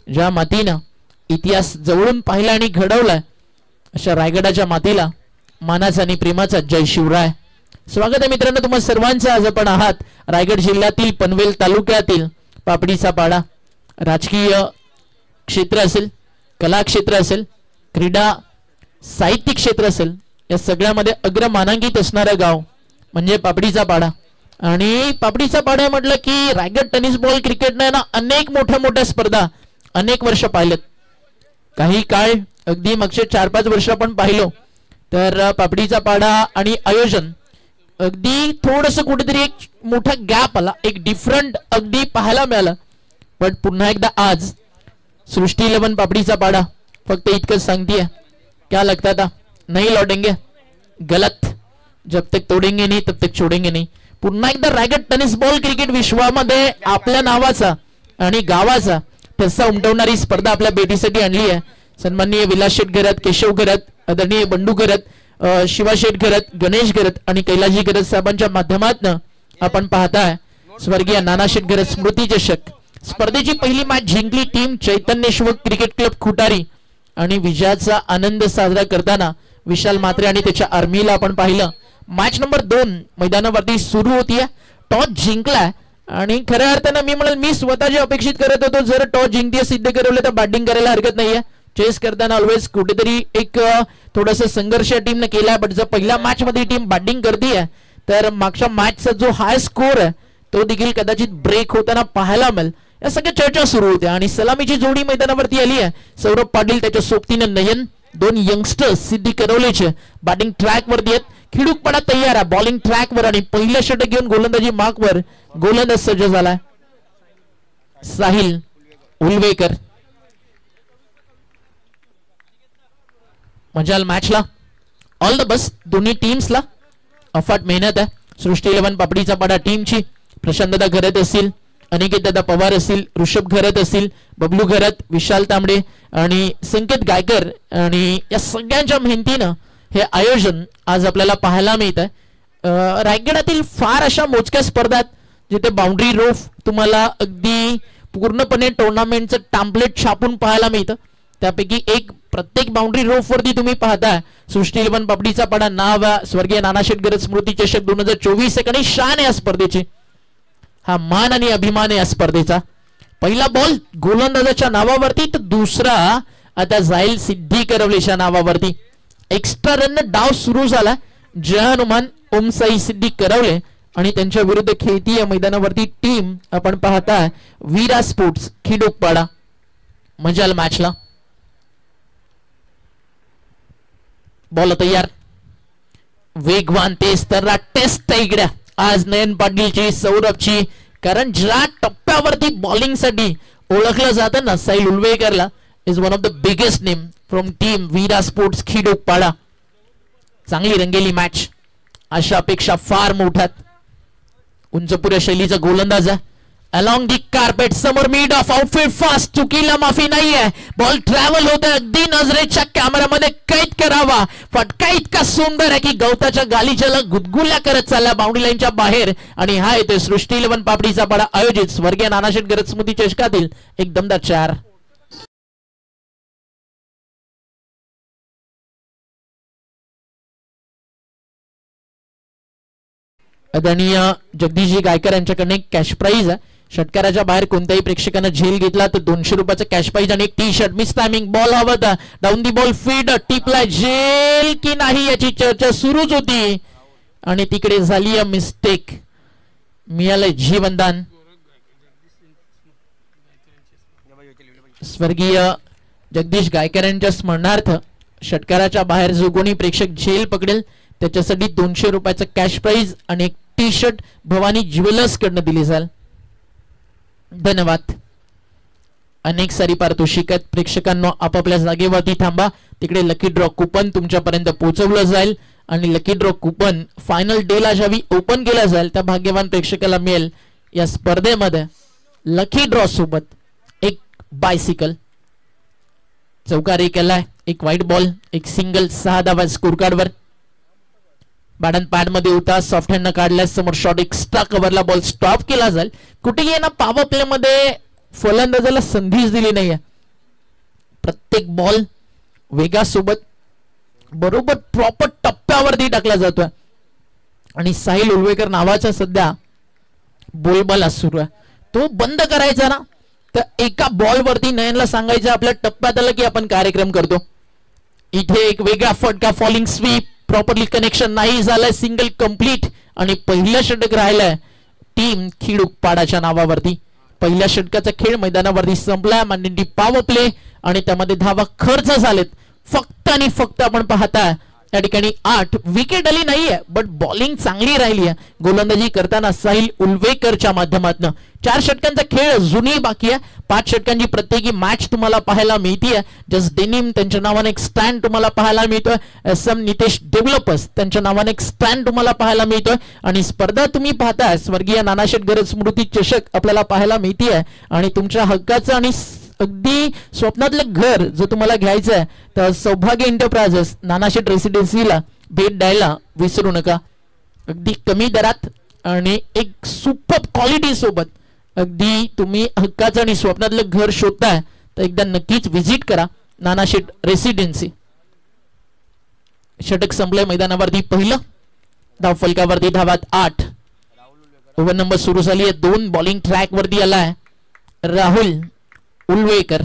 ज्या मातीनं इतिहास जवळून पाहिला आणि घडवलाय अशा रायगडाच्या मातीला मानाचा आणि प्रेमाचा जय शिवराय. स्वागत आहे मित्रांनो तुम्हा सर्वांचं. आज आपण आहात रायगड जिल्ह्यातील पनवेल तालुक्यातील पापडीचा पाडा. राजकीय क्षेत्र असेल, कला क्षेत्र असेल, क्रीडा साहित्य क्षेत्र असेल, या सगळ्यामध्ये अग्रमानांकित असणारं गाव म्हणजे पापडीचा पाडा. आणि पापडीचा पाडा म्हटलं की रायगड टेनिस बॉल क्रिकेटने ना अनेक मोठ्या स्पर्धा अनेक वर्ष पाहिलेत. काही काळ अगदी मागचे 4-5 वर्ष आपण पाहिलो तर पापडीचा पाडा आणि आयोजन अगदी थोडंसं कुठेतरी एक मोठा गॅप आला, एक डिफरंट अगदी पाहायला मिळालं. पण पुन्हा एकदा आज सृष्टी 11 पापडीचा पाडा फक्त इतकंच सांगतेय, क्या लगता था नहीं लौटेंगे, गलत, जब तक तोडेंगे नहीं तब तक छोडेंगे नहीं. पुन्हा एकदा रायगड टेनिस बॉल क्रिकेट विश्वामध्ये आपल्या नावाचा आणि गावाचा ठसा उमटवणारी स्पर्धा आपल्या भेटीसाठी आणली आहे. सन्माननीय विलास शेठ घरत, केशव घरत, आदरणीय बंडू घरत, शिवा शेठ घरत, गणेश घरत आणि कैलाजी घरत साहेबांच्या माध्यमातून आपण पाहताय स्वर्गीय नाना शेठ घरत स्मृती चषक स्पर्धेची पहिली मॅच जिंकली टीम चैतन्येश्वर क्रिकेट क्लब खुटारी. आणि विजयाचा आनंद साजरा करताना विशाल मात्रे आणि त्याच्या आर्मीला आपण पाहिलं. मॅच नंबर 2 मैदानावरती सुरू होतीये. टॉस जिंकलाय आणि खऱ्या अर्थानं मी म्हणाल मी स्वतः जे अपेक्षित करत होतो, जर टॉस जिंकते सिद्ध करवलं तर बॅटिंग करायला हरकत नाहीये. चेस करताना ऑलवेज कुठेतरी एक थोडासा संघर्ष टीमने केलाय. बट जर पहिल्या मॅच मध्ये टीम बॅटिंग करते तर मागच्या मॅचचा जो हाय स्कोर आहे तो देखील कदाचित ब्रेक होताना पाहायला मिळेल. या सगळ्या चर्चा सुरू होत्या आणि सलामीची जोडी मैदानावरती आली आहे. सौरभ पाटील त्याच्या सोबतीने नयन, 2 यंगस्टर्स सिद्धी करवलेचे बॅटिंग ट्रॅक वरती आहेत. खिडूकपणा तयार आहे बॉलिंग ट्रॅक वर आणि पहिलं षटक घेऊन गोलंदाजी मार्क वर गोलंदाज सज्ज झालाय साहिल उलवेकर. मजाल मॅचला, ऑल द बेस्ट दोन्ही टीम्सला. अफाट मेहनत आहे सृष्टी 11 पापडीचा पाडा टीमची. प्रशांत दादा घरत असतील, अनिकेत दादा पवार असतील, ऋषभ घरत असतील, बबलू घरत, विशाल तांबडे आणि संकेत गायकर आणि या सगळ्यांच्या मेहनतीनं हे आयोजन आज आपल्याला पाहायला मिळत आहे. रायगडातील फार अशा मोजक्या स्पर्धा जिथे बाउंड्री रोफ तुम्हाला अगदी पूर्णपणे टुर्नामेंटचं टॅम्पलेट छापून पाहायला मिळतं. त्यापैकी एक प्रत्येक बाउंड्री रोफ वरती तुम्ही पाहताय सृष्टी 11 पापडीचा पाडा नाव स्वर्गीय नाना शेठ घरत स्मृती चषक 2024 आणि शान या स्पर्धेची. हा मान आणि अभिमान या स्पर्धेचा. पहिला बॉल गोलंदाजाच्या नावावरती तर दुसरा आता जाईल सिद्धी करवलेच्या नावावरती. एक्स्ट्रा रन डाव सुरू झाला. जय हनुमान ओमसाई सिद्धी करवले आणि त्यांच्या विरुद्ध खेळती या मैदानावरती टीम आपण पाहताय वीरा स्पोर्ट्स खिडूकपाडा. मजाल मॅचला. बॉल तयार, वेगवान तेज तर टेस्ट इकड्या आज नयन पाटीलची, सौरभची. कारण ज्या टप्प्यावरती बॉलिंग साठी ओळखलं जातं ना साहिल उलवेकरला, is one of the biggest name from team Veera sports Khidukpada. चांगली रंगेली मॅच, अशा अपेक्षा फार मोठ्यात. उंचपुऱ्या शैलीचा गोलंदाज आहे. अलॉंग दी कार्पेट समोर मिड ऑफ आउटफील्ड फास्ट, चुकीला माफी नाहीये. बॉल ट्रॅव्हल होते अगदी नजरेच्या कॅमेरामध्ये कैद करावा. फटका इतका सुंदर आहे की गवताच्या गालीच्याला गुदगुल्या करत चालला बाउंड्री लाईनच्या बाहेर. आणि हा येतोय सृष्टी 11 पापडीचा पाडा आयोजित स्वर्गीय नाना शेठ घरत स्मृती चषकातील एक दमदार 4. आदरणीय जगदीशजी गायकर यांच्याकडे एक कॅश प्राइज आहे. षटकाराच्या बाहेर कोणत्याही प्रेक्षकांना झेल घेतला तर 200 रुपयाचा कॅश प्राइज आणि एक T shirt. Miss timing ball हवा होता, डाऊन दी बॉल फीड, टिपला झेल की नाही याची चर्चा सुरूच होती आणि तिकडे झाली मिस्टेक. मिळालंय जीवनदान. स्वर्गीय जगदीश गायकर यांच्या स्मरणार्थ षटकाराच्या बाहेर जो कोणी प्रेक्षक झेल पकडेल त्याच्यासाठी 200 रुपयाचा कॅश प्राइज आणि एक टी शर्ट भवानी ज्वेलर्स कडनं दिली जाईल. धन्यवाद. अनेक सारी पारितोषिकात प्रेक्षकांना आपापल्या जागेवरती थांबा. तिकडे लकी ड्रॉ कुपन तुमच्यापर्यंत पोहोचवलं जाईल आणि लकी ड्रॉ कुपन फायनल डेला ज्यावेळी ओपन केला जाईल त्या भाग्यवान प्रेक्षकाला मिळेल या स्पर्धेमध्ये लकी ड्रॉ सोबत एक बायसिकल. चौकारी केलाय, एक व्हाईट बॉल, एक सिंगल, 6 धावा स्कोर कार्डवर. बॅट अँड पॅड मध्ये होता, सॉफ्ट हँड न काढल्यास समोर शॉट एक्स्ट्रा कव्हरला बॉल स्टॉप केला जाईल. कुठेही ना पॉवर प्ले मध्ये फलंदाजाला संधीच दिली नाहीये. प्रत्येक बॉल वेगासोबत बरोबर प्रॉपर टप्प्यावरती टाकला जातोय आणि साहिल उलवेकर नावाचा सध्या बोलबाला सुरू आहे. तो बंद करायचा ना तर एका बॉल वरती नयनला सांगायचं आपल्या टप्प्यात आलं की आपण कार्यक्रम करतो. इथे एक वेगळा फटका, फॉलिंग स्वीप, प्रॉपरली कनेक्शन नाही झालंय, सिंगल कंप्लीट आणि पहिलं षटक राहिलंय टीम खिडूपाडाच्या नावावरती. पहिल्या षटकाचा खेळ मैदानावरती संपलाय. मांडींटी पॉवर प्ले आणि त्यामध्ये धावा खर्च झालेत फक्त आणि फक्त. आपण पाहताय या ठिकाणी 8 विकेट आली नाहीये बट बॉलिंग चांगली राहिली आहे गोलंदाजी करताना साहिल उलवेकरच्या माध्यमातून. 4 षटकांचा खेळ अजूनही बाकी आहे. 5 षटकांची प्रत्येकी मॅच तुम्हाला पाहायला मिळतीये. जस्ट डेनिम त्यांच्या नावाने एक स्टँड तुम्हाला पाहायला मिळतोय. SM नितेश डेव्हलपर्स त्यांच्या नावाने एक स्टँड तुम्हाला पाहायला मिळतोय आणि स्पर्धा तुम्ही पाहताय स्वर्गीय नानाशेठ गरज स्मृती चषक आपल्याला पाहायला मिळतीये आणि तुमच्या हक्काचं आणि अगदी स्वप्नातलं घर जर तुम्हाला घ्यायचं आहे तर सौभाग्य एंटरप्राइजेस नानाशेठ रेसिडेन्सीला भेट द्यायला विसरू नका. अगदी कमी दरात आणि एक सुपर क्वालिटी सोबत अगदी तुम्ही हक्काचं आणि स्वप्नातलं घर शोधताय तर एकदा नक्कीच व्हिजिट करा नानाशेठ रेसिडेन्सी. षटक संपलंय मैदानावरती पहिलं. धाव फलकावरती धावात 8. ओव्हर नंबर सुरू झाली आहे. 2 बॉलिंग ट्रॅक वरती आलाय राहुल उलवेकर.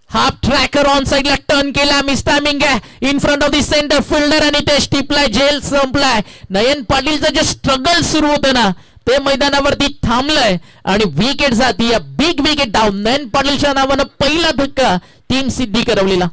हाफ ट्रॅकर ऑन साइडला टर्न केला. मिस टायमिंग आहे in front of the centre fielder आणि ते टिपलाय. झेल संपलाय. नयन पाटीलचं जे स्ट्रगल सुरू होतं ना ते मैदानावरती थांबलंय आणि विकेट जाती. Big wicket down. नयन पाटीलच्या नावानं पहिला धक्का टीम सिद्धी करवलेला.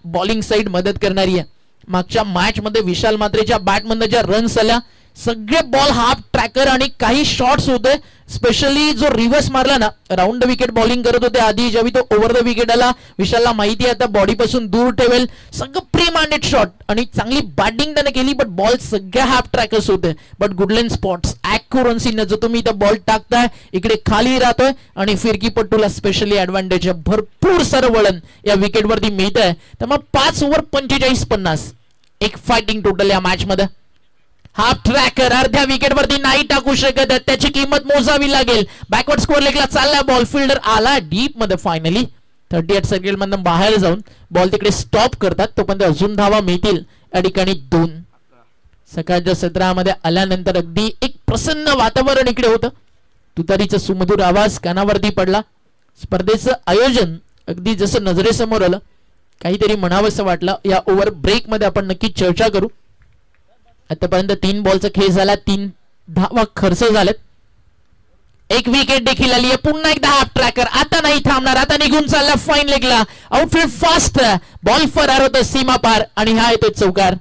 बॉलिंग साइड मदत करणारी आहे. मागच्या मॅच मध्ये विशाल मात्रेच्या बॅट मधनं ज्या रन्स आल्या सगळे बॉल हाफ ट्रॅकर आणि काही शॉट्स होते. स्पेशली जो रिव्हर्स मारला ना राऊंड द विकेट बॉलिंग करत होते आधी ज्यावेळी तो ओव्हर द विकेट आला विशालला माहिती आहे आता बॉडी पासून दूर ठेवेल. सगळं प्री माइंडेड शॉट आणि चांगली बॅटिंग त्याने केली बट बॉल सगळ्या हाफ ट्रॅकर्स होते. बट गुडलँड स्पॉट्स ॲक्युरन्सीने जो तुम्ही इथं बॉल टाकताय इकडे खाली राहतोय आणि फिरकीपट्टूला स्पेशली ऍडव्हान्टेज भरपूर सारं वळण या विकेटवरती मिळत आहे. त्यामुळे 5 ओव्हर 45-50 एक फायटिंग टोटल या मॅच मध्ये. हाफ ट्रॅकर अर्ध्या विकेट वरती नाही टाकू शकत त्याची किंमत मोजावी लागेल. बॅकवर्ड स्कोअर लेगला चालला बॉल. फिल्डर आला डीप मध्ये. फायनली 38 सेकंड मधून बाहेर जाऊन बॉल तिकडे स्टॉप करतात. तोपर्यंत अजून धावा मिळतील या ठिकाणी 2. सकाळच्या सत्रामध्ये आल्यानंतर अगदी एक प्रसन्न वातावरण इकडे होतं. तुतारीचा सुमधुर आवाज कानावरती पडला. स्पर्धेचं आयोजन अगदी जसं नजरेसमोर आलं काहीतरी म्हणावंसं वाटलं. या ओव्हर ब्रेक मध्ये आपण नक्की चर्चा करू. आतापर्यंत 3 बॉलचा खेळ झाला. 3 धावा खर्च झालेत. एक विकेट देखील आली आहे. पुन्हा एकदा हाफ ट्रॅकर. आता नाही थांबणार. आता निघून चालला फाईन लेगला. Outfield fast. बॉल फरार होतो सीमा पार आणि हा येतो चौकार.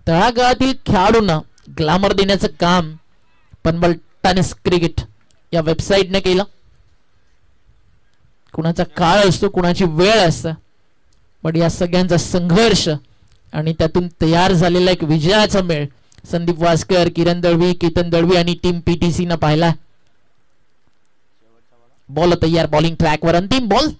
तळागाळातील खेळाडूंना ग्लॅमर देण्याचं काम पनबल टेनिस क्रिकेट या वेबसाईटने केलं. कुणाचा काळ असतो, कुणाची वेळ असते, पण या सगळ्यांचा संघर्ष आणि त्यातून तयार झालेला एक विजयाचा मेळ संदीप वास्कर, किरण दळवी, केतन दळवी आणि टीम पीटीसी न पाहिला. बॉल तयार, बॉलिंग ट्रॅकवर, अंतिम बॉल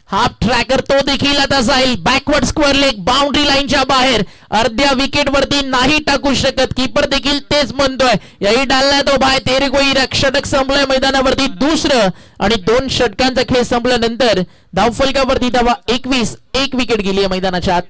हाफ ट्रॅकर तो देखील आता जाईल बॅकवर्ड स्क्वेअर लेग, बाउंड्री लाईनच्या बाहेर, अर्ध्या विकेट वरती नाही टाकू शकत. कीपर देखील तेच म्हणतोय, यही डालना तो बाय तेरे कोई. षटक संपलंय मैदानावरती दुसरं आणि 2 षटकांचा खेळ संपल्यानंतर धावफलकावरती धावा 21, 1 विकेट गेली आहे मैदानाच्या आत.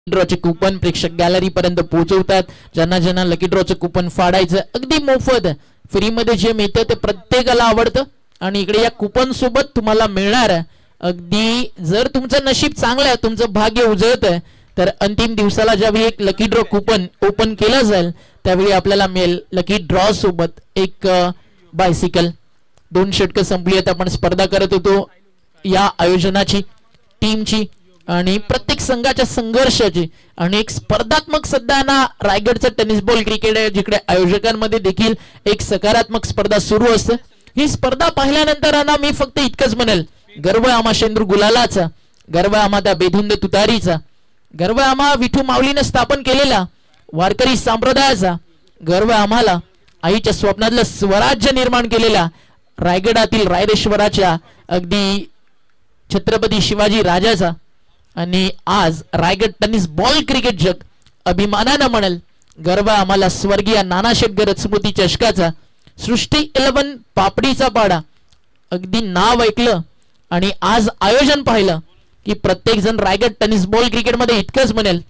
ड्रॉचे कुपन प्रेक्षक गॅलरी पर्यंत पोहोचवतात. ज्यांना ज्यांना लकी ड्रॉचं कुपन फाडायचं अगदी मोफत फ्री मध्ये जे मिळतं ते प्रत्येकाला आवडतं आणि इकडे या कुपन सोबत तुम्हाला मिळणार अगदी, जर तुमचं नशीब चांगलं आहे, तुमचं भाग्य उजळतं तर अंतिम दिवसाला ज्यावेळी एक लकी ड्रॉ कुपन ओपन केलं जाईल त्यावेळी आपल्याला मिळेल लकी ड्रॉ सोबत एक बायसिकल. 2 षटकं संपली आहेत. आपण स्पर्धा करत होतो या आयोजनाची, टीमची आणि प्रत्येक संघाच्या संघर्षाची आणि एक स्पर्धात्मक सध्या ना रायगडचं टेनिस बॉल क्रिकेट आहे, जिकडे आयोजकांमध्ये देखील एक सकारात्मक स्पर्धा सुरू असते. ही स्पर्धा पाहिल्यानंतर ना मी फक्त इतकंच म्हणेल, गर्व आम्हा शेंद्रू गुलालाचा, गर्व आम्हा त्या बेधुंद तुतारीचा, गर्व आम्हा विठू माऊलीने स्थापन केलेला वारकरी संप्रदायाचा, गर्व आम्हाला आईच्या स्वप्नातलं स्वराज्य निर्माण केलेल्या रायगडातील रायरेश्वराच्या अगदी छत्रपती शिवाजी राजाचा. आणि आज रायगड टेनिस बॉल क्रिकेट जग अभिमानानं म्हणेल, गर्व आम्हाला स्वर्गीय नानाशेठ गरज स्मृती चषकाचा, सृष्टी 11 पापडीचा पाडा. अगदी नाव ऐकलं आणि आज आयोजन पाहिलं की प्रत्येक जण रायगड टेनिस बॉल क्रिकेट मध्ये इतकंच म्हणेल,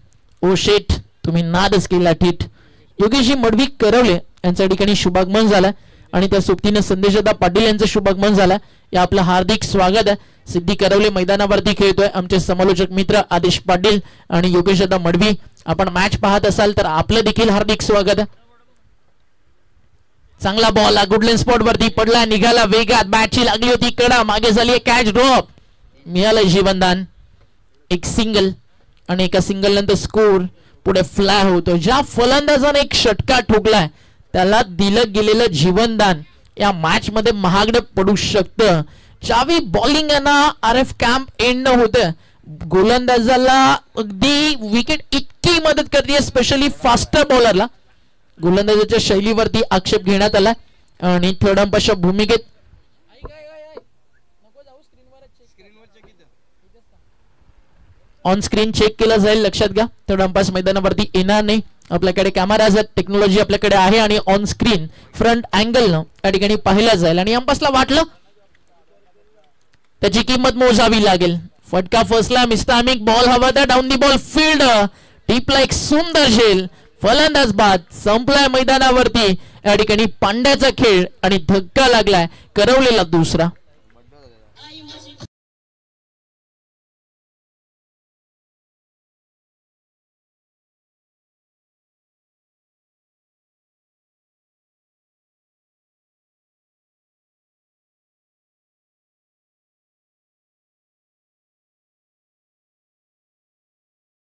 ओ शेठ तुम्ही नादच केला ठीट. योगेशजी मडवी करवले यांच्या ठिकाणी शुभागमन झालं आणि त्या सोबतीने संदेशदा पाटील यांचं शुभागमन झालं. या आपलं हार्दिक स्वागत आहे. सिद्धी करवले मैदानावरती खेळतोय, आमचे समालोचक मित्र आदेश पाटील आणि योगेशदा मडवी. आपण मॅच पाहत असाल तर आपलं देखील हार्दिक स्वागत आहे. चांगला बॉल गुडलेन स्पॉट वरती पडला, निघाला वेगात, बॅटची लागली होती कडा, मागे झाली कॅच ड्रॉप, मिळालं जीवनदान. एक सिंगल आणि एका सिंगल नंतर स्कोर पुढे फ्लाय होतो. ज्या फलंदाजाने एक षटका ठोकलाय त्याला दिलं गेलेलं जीवनदान या मॅच मध्ये महागडं पडू शकतं. ज्यावेळी बॉलिंग ना RF कॅम्प एंड न होतं, गोलंदाजाला अगदी विकेट इतकी मदत करते, स्पेशली फास्टर बॉलरला. गोलंदाजाच्या शैलीवरती आक्षेप घेण्यात आला आणि थर्ड अंपायरच्या भूमिकेत ऑन स्क्रीन चेक केलं जाईल, लक्षात घ्या. थर्ड अंपायर मैदानावरती येणार नाही. आपल्याकडे कॅमेराज आहेत, टेक्नॉलॉजी आपल्याकडे आहे आणि ऑन स्क्रीन फ्रंट अँगल न या ठिकाणी पाहिलं जाईल आणि अंपायरला वाटलं त्याची किंमत मोजावी लागेल. फटका फसला, मिस्टामिक बॉल हवा था, डाऊन दी बॉल फील्ड टीपला एक सुंदर झेल, फलंदाज बाद. संपलाय मैदानावरती या ठिकाणी पांड्याचा खेळ आणि धक्का लागलाय करवलेला दुसरा.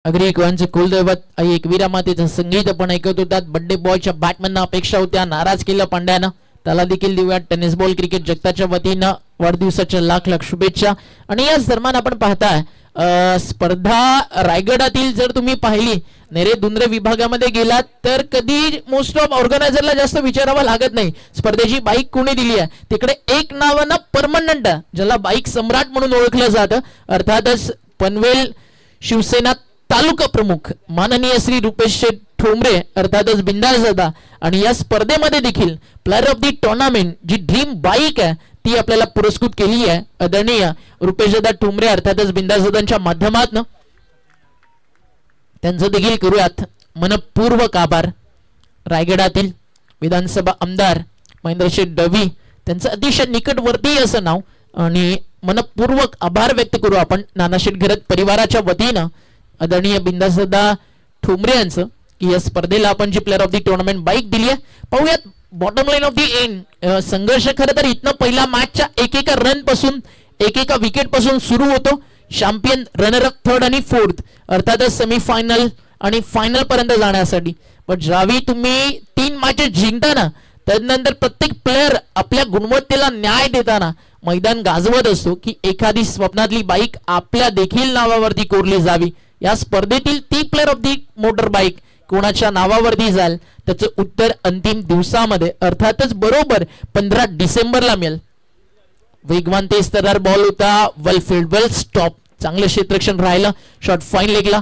अग्री कोणचे कुलदैवत आई एकवीरा मातेचं संगीत आपण ऐकत होतात. बर्थडे बॉयच्या बॅटमॅन अपेक्षा होत्या, नाराज केलं पांड्यानं. त्याला देखील देऊया टेनिस बॉल क्रिकेट जगताच्या वतीनं वाढदिवसाच्या लाख लाख शुभेच्छा. आणि याच दरम्यान आपण पाहताय स्पर्धा रायगडातील जर तुम्ही पाहिली नेरे दुंद्रे विभागामध्ये गेलात तर कधी मोस्ट ऑफ ऑर्गनायझरला जास्त विचारावं लागत नाही स्पर्धेची बाईक कोणी दिली आहे. तिकडे एक नावानं परमनंट ज्याला बाईक सम्राट म्हणून ओळखलं जातं, अर्थातच पनवेल शिवसेना तालुका प्रमुख माननीय श्री रुपेश ठोंबरे अर्थातच बिंदासदा. आणि या स्पर्धेमध्ये देखील प्लेयर ऑफ दी टुर्नामेंट जी ड्रीम बाईक आहे ती आपल्याला पुरस्कृत केली आहे आदरणीय रुपेशदा ठोंबरे अर्थातच बिंदासदांच्या माध्यमातून. त्यांचं देखील करूयात मनपूर्वक आभार. रायगडातील विधानसभा आमदार महेंद्रशेठ दळवी त्यांचं अतिशय निकटवर्तीय असं नाव आणि मनपूर्वक आभार व्यक्त करू आपण नानाशेठ घरत परिवाराच्या वतीनं आदरणीय बिंदासदा ठोंबरे यांचं की या स्पर्धेला आपण जी player of the tournament bike दिली आहे. पाहूयात bottom line of the end. संघर्ष खरं तर इथनं पहिल्या मॅचच्या एकेका रन पासून एकेका विकेट पासून सुरू होतो. चॅम्पियन, रनर अप, थर्ड आणि फोर्थ, अर्थातच सेमीफायनल आणि फायनल पर्यंत जाण्यासाठी. पण ज्यावेळी तुम्ही 3 मॅचेस जिंकता ना, त्यानंतर प्रत्येक प्लेअर आपल्या गुणवत्तेला न्याय देताना मैदान गाजवत असतो की एखादी स्वप्नातली बाईक आपल्या देखील नावावरती कोरली जावी. या स्पर्धेतील ती player of the motor bike कोणाच्या नावावरती जाईल त्याचं उत्तर अंतिम दिवसामध्ये अर्थातच बरोबर 15 डिसेंबरला मिळेल. वेगवान तेज तरार बॉल होता. वेल फील्ड, वेल स्टॉप, चांगलं क्षेत्ररक्षण राहिलं. शॉट फाईन लेगला.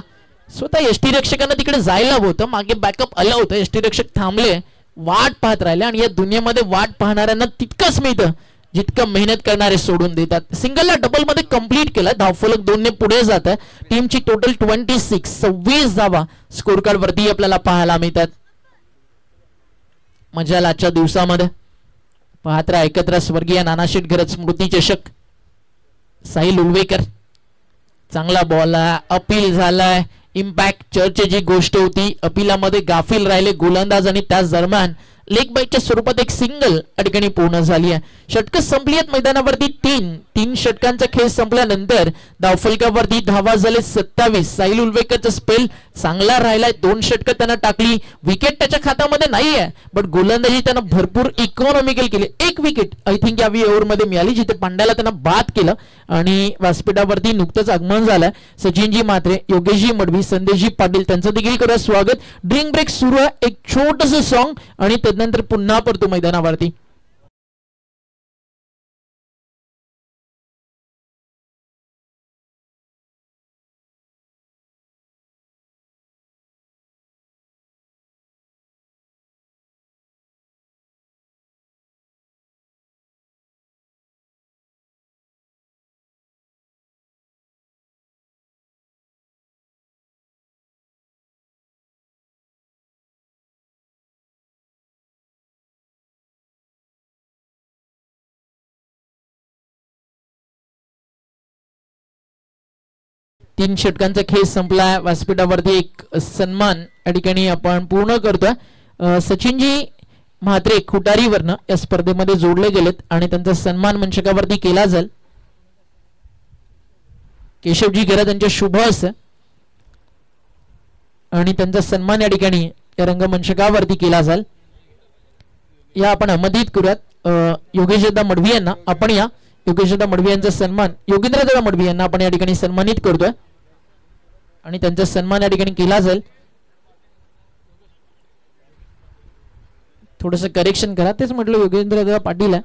स्वतः एसटी रक्षकांना तिकडे जायला होतं, मागे बॅकअप आलं होतं. एसटी रक्षक थांबले, वाट पाहत राहिले आणि या दुनियेमध्ये वाट पाहणाऱ्यांना तितकंच मिळतं जितकं मेहनत करणारे सोडून देतात. सिंगलला डबल मध्ये कंप्लीट केलं. धावफलक 2 ने पुढे जात आहे. टीमची टोटल 26 धावा स्कोर कार्ड वरती आपल्याला पाहायला मिळतात. मजा आजच्या दिवसामध्ये पाहत राहा एकत्र. स्वर्गीय नानाशेठ घरत स्मृती चषक. साहिल उलवेकर, चांगला बॉल आहे. अपील झालाय. इम्पॅक्ट चर्चेची गोष्ट होती, अपिलामध्ये गाफील राहिले गोलंदाज आणि त्याच दरम्यान लेग बाईटच्या स्वरूपात एक सिंगल अडकणी पूर्ण झाली आहे. षटकं संपली आहेत मैदानावरती. 3 षटकांचा खेळ संपल्यानंतर धावफलकावरती धावा झाले 27. साहिल उलवेकरचा स्पेल चांगला राहिलाय. 2 षटकं त्यानं टाकली. विकेट त्याच्या खात्यामध्ये नाही आहे, बट गोलंदाजी त्यानं भरपूर इकॉनॉमिकल केली. 1 विकेट आय थिंक यावी ओव्हरमध्ये मिळाली, जिथे पांड्याला त्यानं बाद केलं आणि व्यासपीठावरती नुकतंच आगमन झालंय. सचिनजी म्हात्रे, योगेशजी मडवी, संदेशजी पाटील त्यांचं देखील करूया स्वागत. ड्रिंक ब्रेक सुरू आहे. एक छोटस सॉन्ग आणि नंतर पुन्हा परतू मैदानावरती. तीन षटकांचा खेळ संपला. व्यासपीठावरती एक सन्मान या ठिकाणी आपण पूर्ण करतोय. सचिनजी म्हात्रे खुटारीवरनं या स्पर्धेमध्ये जोडले गेलेत आणि त्यांचा सन्मान मंचकावरती केला जाईल. केशवजी घरा त्यांच्या शुभ असं आणि त्यांचा सन्मान या ठिकाणी या रंगमंचकावरती केला जाईल. या आपण अमदित करूयात योगेशदा मडवी यांना. आपण या योगेशदा मडवी यांचा सन्मान योगेंद्रदा मडवी यांना आपण या ठिकाणी सन्मानित करतोय आणि त्यांचा सन्मान या ठिकाणी केला जाईल. थोडस करेक्शन करा, तेच म्हटलं योगेंद्रदा पाटील आहे.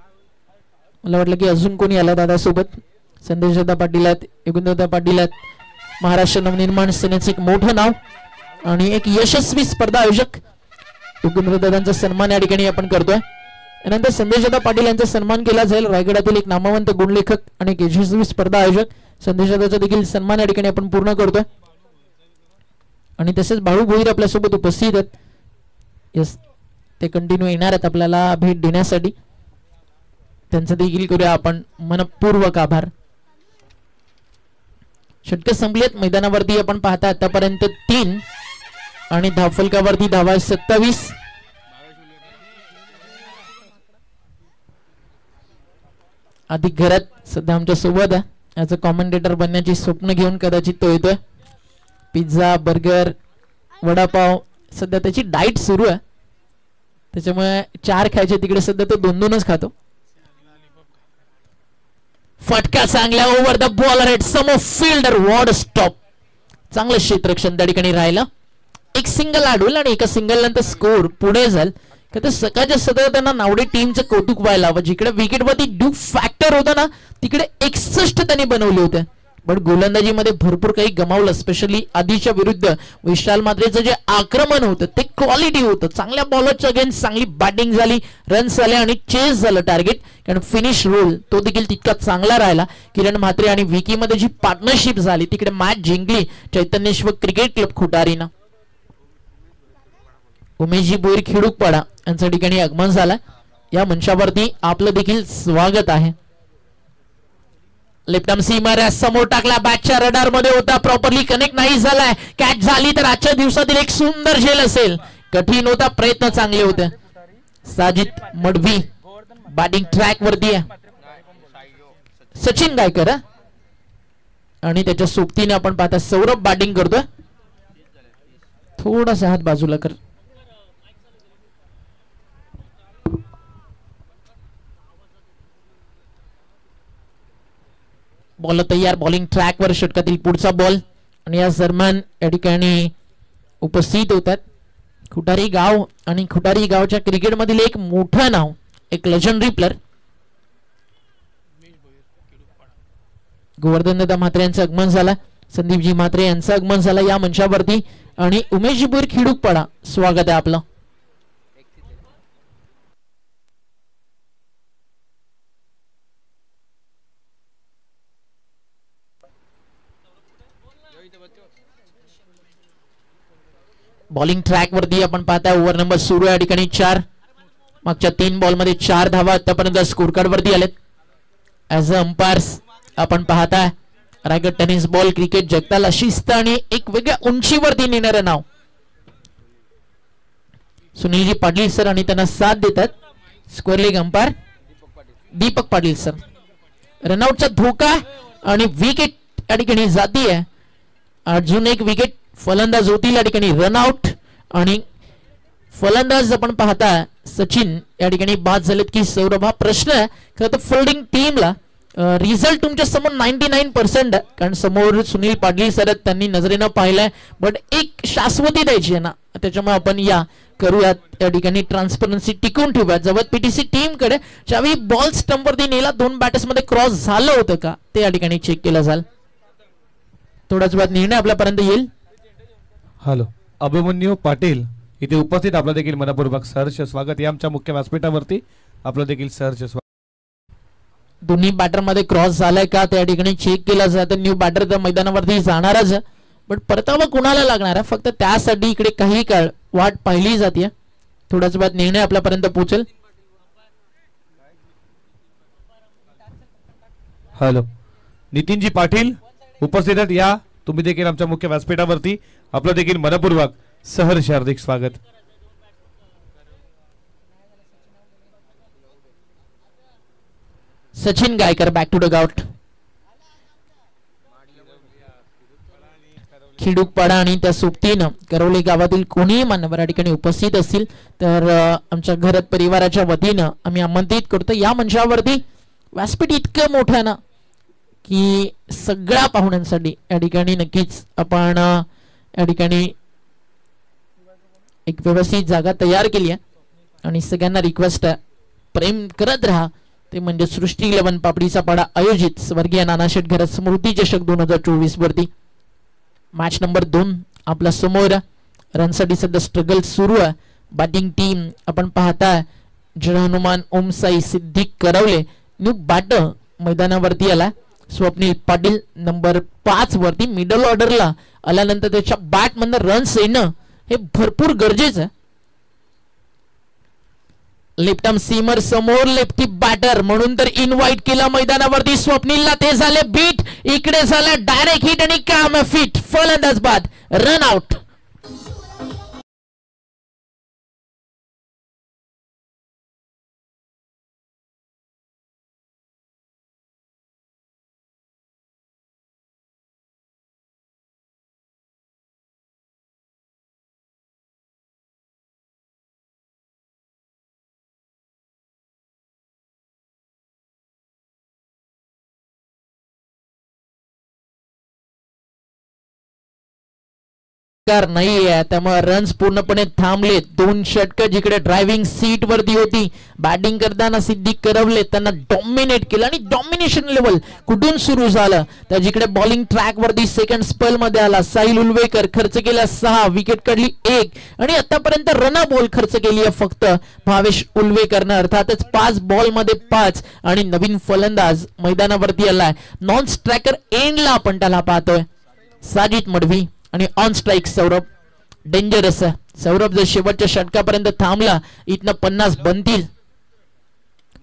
मला वाटलं की अजून कोणी आला दादा सोबत. संदेशदा पाटील आहेत, योगेंद्रदा पाटील आहेत. महाराष्ट्र नवनिर्माण सेनेचे एक मोठं नाव आणि एक यशस्वी स्पर्धा आयोजक योगेंद्रदादांचा सन्मान या ठिकाणी आपण करतोय. त्यानंतर संदेशदा पाटील यांचा सन्मान केला जाईल. रायगडातील एक नामवंत गुणलेखक आणि एक यशस्वी स्पर्धा आयोजक संदेशदादाचा देखील सन्मान या ठिकाणी आपण पूर्ण करतोय. आणि तसेच बाळू भोईर आपल्यासोबत उपस्थित आहेत. यस, ते कंटिन्यू येणार आहेत आपल्याला भेट देण्यासाठी. त्यांचं देखील करूया आपण मनपूर्वक आभार. षटके संपलेत. मैदानावरती आपण पाहता आतापर्यंत 3 आणि धावफलकावरती धावा 27. अधिक घरात सध्या आमच्या सोबत आहे. याचं कॉमेंटेटर बनण्याची स्वप्न घेऊन कदाचित तो येतोय. पिझ्झा, बर्गर, वडापाव सध्या त्याची डाएट सुरू आहे, त्याच्यामुळे 4 खायचे तिकडे सध्या तो 2-2च खातो. फटका चांगला over the bowler at some of fielder. वॉड स्टॉप. चांगलं क्षेत्ररक्षण त्या ठिकाणी राहिलं. एक सिंगल आढळून आणि एका सिंगल नंतर स्कोर पुढे जाईल. तर सकाळच्या सध्या त्यांना नावडे टीमचं कौतुक व्हायला हवं. जिकडे विकेटवरती ड्यू फॅक्टर होता ना, तिकडे 61 त्यांनी बनवले होते. पण गोलंदाजीमध्ये भरपूर काही गमावलं. स्पेशली आधीच्या विरुद्ध विशाल मात्रेचं जे आक्रमण होतं ते क्वालिटी होतं. चांगल्या बॉलरच्या अगेन्स्ट चांगली बॅटिंग झाली, रन्स झाले आणि चेस झालं टार्गेट. कारण फिनिश रोल तो देखील तितका चांगला राहिला. किरण म्हात्रे आणि विकी मध्ये जी पार्टनरशिप झाली तिकडे मॅच जिंकली चैतन्येश्वर क्रिकेट क्लब खुटारीनं. उमेशजी बोईर खिडूकपाडा यांच्या ठिकाणी आगमन झालं. या मंचावरती आपलं देखील स्वागत आहे. लेफ्ट आर्म सीमर समोर टाकला, बॅटच्या रडार मध्ये होता, प्रॉपरली कनेक्ट नाही झालाय. कॅच झाली तर आजच्या दिवसातील एक सुंदर झेल असेल. कठीण होता, प्रयत्न चांगले होते. साजिद मडवी बॅटिंग ट्रॅक वरती आहे. सचिन गायकर आणि त्याच्या सोबतीने आपण पाहता सौरभ बॅटिंग करतोय. थोडासा हात बाजूला कर. बॉल तयार, बॉलिंग ट्रॅक वर षटकातील पुढचा बॉल. आणि या दरम्यान या ठिकाणी उपस्थित होतात खुटारी गाव. आणि खुटारी गावच्या क्रिकेट मधील एक मोठं नाव, एक लेजेंडरी प्लेअर गोवर्धन दादा म्हात्रे यांचं आगमन झालं. संदीपजी म्हात्रे यांचं आगमन झालं या मंचावरती. आणि उमेशजी भोईर खिडूकपाडा, स्वागत आहे आपलं. बॉलिंग ट्रॅक वरती आपण पाहताय ओव्हर नंबर सुरू या ठिकाणी 4. मागच्या 3 बॉल मध्ये 4 धावा आतापर्यंत स्कोर कार्ड वरती आलेत. ऍज अ अंपायर्स आपण पाहताय रायगड टेनिस बॉल क्रिकेट जगताला शिस्त आणि एक वेगळ्या उंचीवरती नेणारं नाव सुनीलजी पाटील सर आणि त्यांना साथ देतात स्क्वेअर लेग अंपायर दीपक पाटील सर. रनआउटचा धोका आणि विकेट या ठिकाणी जाती आहे. अजून एक विकेट फलंदाज होतील या ठिकाणी रनआउट. आणि फलंदाज आपण पाहता सचिन या ठिकाणी बाद झालेत की सौरभ, हा प्रश्न आहे. खरं तर फिल्डिंग टीमला रिझल्ट तुमच्या समोर 99% आहे, कारण समोर सुनील पाटील सर त्यांनी नजरेनं पाहिलंय. बट एक शाश्वती द्यायची आहे ना, त्याच्यामुळे आपण या करूयात या ठिकाणी ट्रान्सपरन्सी टिकून ठेवूयात. जवळ पीटीसी टीम कडे ज्यावेळी बॉल स्टंप वरती नेला 2 बॅटर्स मध्ये क्रॉस झालं होतं का ते या ठिकाणी चेक केलं जाईल. थोड्याच वेळात निर्णय आपल्यापर्यंत येईल. हॅलो, अभिमन्यू पाटील इथे उपस्थित, आपलं देखील मनपूर्वक सहर्ष स्वागत. या आमच्या मुख्य व्यासपीठावरती आपलं देखील सहर्ष स्वागत. दोन्ही बॅटर मध्ये क्रॉस झालाय का त्या ठिकाणी चेक केलं जातं. न्यू बॅटर तर मैदानावरती जाणारच, बट परतावा कुणाला लागणार आहे फक्त त्यासाठी इकडे काही काळ वाट पाहिली जाते. थोड्याच वेळात निर्णय आपल्यापर्यंत पोहोचेल. हॅलो, नितीनजी पाटील उपस्थित आहेत. या तुम्ही देखील आमच्या मुख्य व्यासपीठावरती आपलं देखील मनपूर्वक सहर्ष हार्दिक स्वागत. Sachin Gaikar back to the ground. Khidukpada आणि त्या सोबतीनं करवली गावातील कोणीही मान्यवर या ठिकाणी उपस्थित असतील तर आमच्या घरात परिवाराच्या वतीनं आम्ही आमंत्रित करतो. या मंचावरती व्यासपीठ इतकं मोठं आहे ना की सगळ्या पाहुण्यांसाठी या ठिकाणी नक्कीच आपण या ठिकाणी एक व्यवस्थित जागा तयार केली आहे. आणि सगळ्यांना रिक्वेस्ट आहे, प्रेम करत राहा. ते म्हणजे सृष्टी 11 पापडीचा पाडा आयोजित स्वर्गीय नानाशेठ घरात स्मृती चषक 2024 वरती मॅच नंबर 2 आपल्या समोर. रनसाठी सध्या स्ट्रगल सुरू आहे. बॅटिंग टीम आपण पाहताय जय हनुमान ओम साई सिद्धिक करवले न्यू बॅटर मैदानावरती आला. स्वप्नील पाटील नंबर 5 वरती मिडल ऑर्डरला आल्यानंतर त्याच्या बॅट मधनं रन्स येणं हे भरपूर गरजेचं आहे. लेफ्ट आर्म सीमर समोर लेफ्टी बॅटर म्हणून तर इनवाइट केला मैदानावरती स्वप्नीलला. ते झाले बीट, इकडे झालं डायरेक्ट हिट आणि काम फिट. फलंदाज बाद, रन आउट. नाहीये त्यामुळे रन्स पूर्णपणे थांबले. 2 षटक जिकडे ड्रायव्हिंग सीट वरती होती. बॅटिंग करताना सिद्धिक करवले त्यांना डॉमिनेट केलं आणि डॉमिनेशन लेवल कुठून सुरू झालं तर जिकडे बॉलिंग ट्रॅक वरती सेकंड स्पेल मध्ये आला. साहिल उलवेकर खर्च केला 6, विकेट काढली 1 आणि आतापर्यंत रन बॉल खर्च केली आहे फक्त भावेश उलवेकरनं. अर्थातच 5 बॉल मध्ये 5 आणि नवीन फलंदाज मैदानावरती आलाय. नॉन स्ट्रायकर एंडला आपण त्याला पाहतोय साजिद मडवी आणि ऑन स्ट्राइक सौरभ. डेंजरस आहे सौरभ, जर शेवटच्या षटकापर्यंत थांबला इथनं 50 बनतील.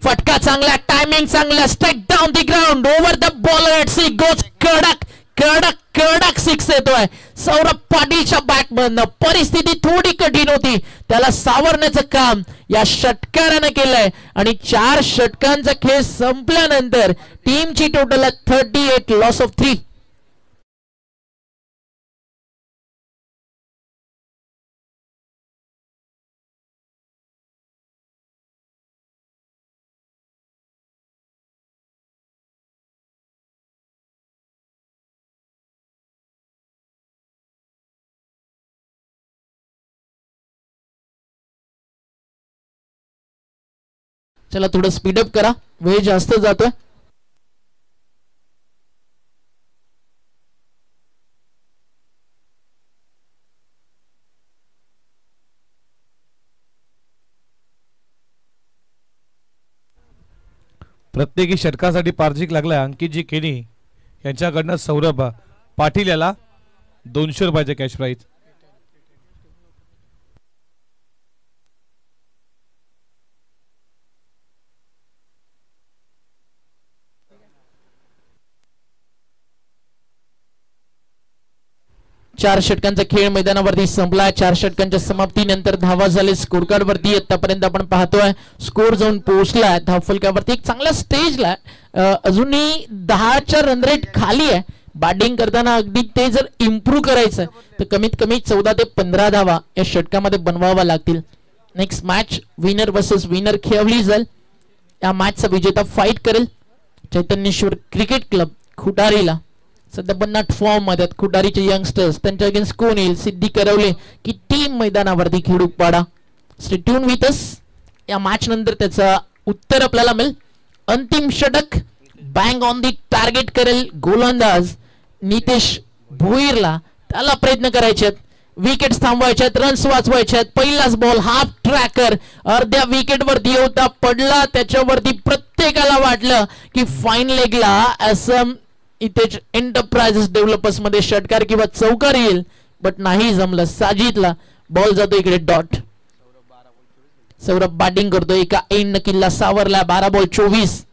फटका चांगला, टायमिंग चांगला, strike down the ground over the bowler. It's goes कडक कडक कडक सिक्स येतोय सौरभ पाटीलच्या बॅटमधनं. परिस्थिती थोडी कठीण होती, त्याला सावरण्याचं काम या षटकारानं केलंय आणि 4 षटकांचा खेळ संपल्यानंतर टीमची टोटल 38, लॉस ऑफ 3. चला थोडं स्पीडअप करा, वेळ जास्त जातोय. प्रत्येकी षटकासाठी पार्जिक लागलाय अंकितजी केनी यांच्याकडनं सौरभ पाटील याला 200 रुपयाचे कॅश प्राइज. चार षटकांचा खेळ मैदानावरती संपला. 4 षटकांच्या समाप्तीनंतर धावा झाले स्कोर कार्ड वरती. आतापर्यंत आपण पाहतोय स्कोर जाऊन पोहोचलाय धावफलकावरती एक चांगला स्टेजला. अजूनही 10च्या रन रेट खाली आहे. बॅटिंग करताना अगदी ते जर इम्प्रूव्ह करायचं तर कमीत कमी 14 ते 15 धावा या षटकामध्ये बनवाव्या लागतील. Next match winner versus winner खेळवली जाईल. या मॅचचा विजेता फाईट करेल चैतन्येश्वर क्रिकेट क्लब खुटारीला. सध्या 50 फॉर्म मध्ये खुटारीचे यंगस्टर्स, त्यांच्या अगेन्स्ट कोण येईल सिद्धी करवले की टीम मैदानावरती Khedukpada. Stay tune with us. या मॅच नंतर त्याचा उत्तर आपल्याला मिळेल. अंतिम षटक बँग ऑन दी टार्गेट करेल गोलंदाज नितेश भोईरला. त्याला प्रयत्न करायचे आहेत, विकेट थांबवायचे आहेत, रन्स वाचवायचे आहेत. पहिलाच बॉल हाफ ट्रॅकर अर्ध्या विकेट वरती होता, पडला त्याच्यावरती. प्रत्येकाला वाटलं की फाईन लेगला असं इथे एंटरप्राइजेस डेव्हलपर्स मध्ये षटकार किंवा चौकार येईल, बट नाही जमलं. साजिदला बॉल जातो इकडे डॉट. सौरभ बॅटिंग करतो, एका एंड किल्ला सावरला. 12 बॉल 24.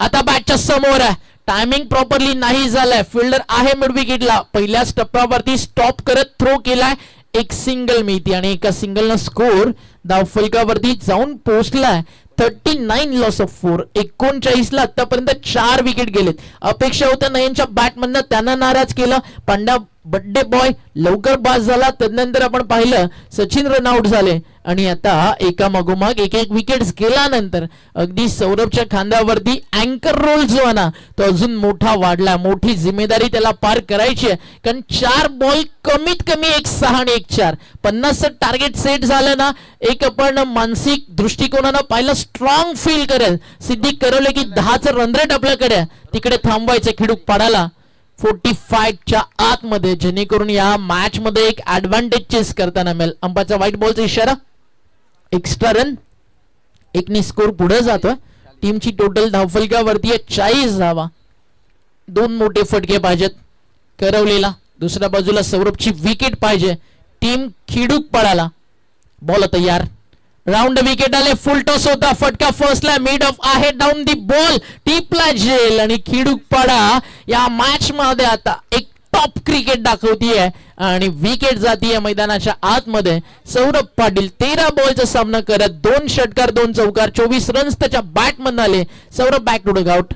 आता बॅटच्या समोर आहे, टायमिंग प्रॉपरली नाही झालाय. फिल्डर आहे मिड विकेटला. पहिल्याच टप्प्यावरती स्टॉप करत थ्रो केलाय. एक सिंगल मिळती आणि एका सिंगलनं स्कोर धावफलकावरती जाऊन पोहोचलाय 39, लॉस ऑफ 4. 39 ला आतापर्यंत 4 विकेट गेलेत. अपेक्षा होत्या नयनच्या बॅटमधनं, त्यांना नाराज केलं. पांड्या बड्डे बॉय लवकर पास झाला. त्यानंतर आपण पाहिलं सचिन रनआउट झाले आणि आता एका मागोमाग एक विकेट्स गेल्यानंतर अगदी सौरभच्या खांद्यावरती अँकर रोल जो आहे ना तो अजून मोठा वाढला. मोठी जिम्मेदारी त्याला पार करायची आहे, कारण 4 बॉल कमीत कमी 1-6 आणि 1-4 50 टार्गेट सेट झालं ना. एक आपण मानसिक दृष्टिकोनानं पाहिलं स्ट्रॉंग फील करेल सिद्धी करवले की 10चं रन रेट आपल्याकडे तिकडे थांबवायचं खेडूकपाडाला 45च्या आतमध्ये, जेणेकरून या मॅच मध्ये एक ऍडव्हान्टेज चेस करताना मिळेल. अंपाचा व्हाईट बॉलचा इशारा. एक्स्ट्रा रन, एकनी स्कोर पुढे जातोय. टीमची टोटल धावफलकावरती 40 धावा. 2 मोठे फटके पाहिजेत करवलेला. दुसऱ्या बाजूला सौरभची विकेट पाहिजे. टीम खेडूकपाडाला. बॉल तयार, राउंड विकेट आले. फुल टॉस होता, फटका फर्स्टला मिड ऑफ आहे. डाऊन दी बॉल टीपला जेल आणि खेडूकपाडा या मॅच मध्ये आता एक टॉप क्रिकेट दाखवतीये आणि विकेट जातीये मैदानाच्या आतमध्ये. सौरभ पाटील 13 बॉलचा सामना करत 2 षटकार 2 चौकार 24 रन्स त्याच्या बॅटमधून आले. Saurabh back to dugout.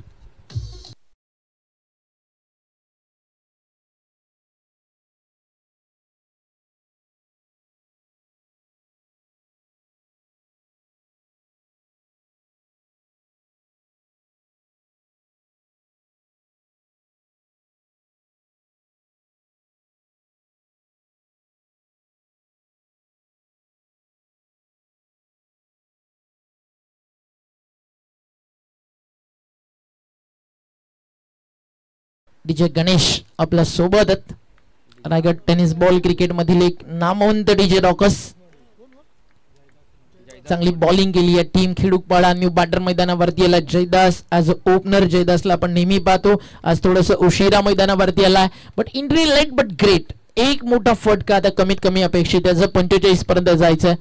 DJ Ganesh आपल्या सोबत. रायगड टेनिस बॉल क्रिकेट मधील एक नामवंत डीजे रॉकर्स. चांगली बॉलिंग केली आहे टीम खेडूकपाडा. न्यू बॅटर मैदानावरती आला जयदास ऍज अ ओपनर. जयदासला आपण नेहमी पाहतो, आज थोडस उशिरा मैदानावरती आलाय, but entry late but great. एक मोठा फटका आता कमीत कमी अपेक्षित आहे, 45 पर्यंत जायचंय.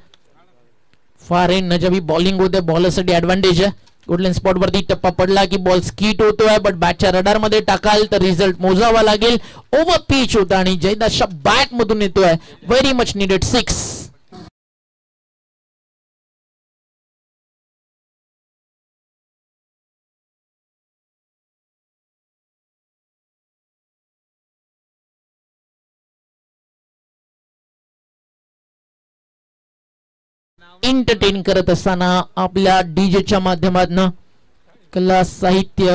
फार एंड नजावी बॉलिंग होते, बॉलरसाठी ऍडव्हान्टेज आहे. गुडलँड स्पॉट वरती टप्पा पडला की बॉल स्किट होतोय, बट बॅटच्या रडार मध्ये टाकाल तर रिझल्ट मोजावा लागेल. ओव्हर पिच होता आणि जयदासच्या बॅट मधून येतोय व्हेरी मच निडेड 6. एंटरटेन करत असताना आपल्या डीजेच्या माध्यमातून कला साहित्य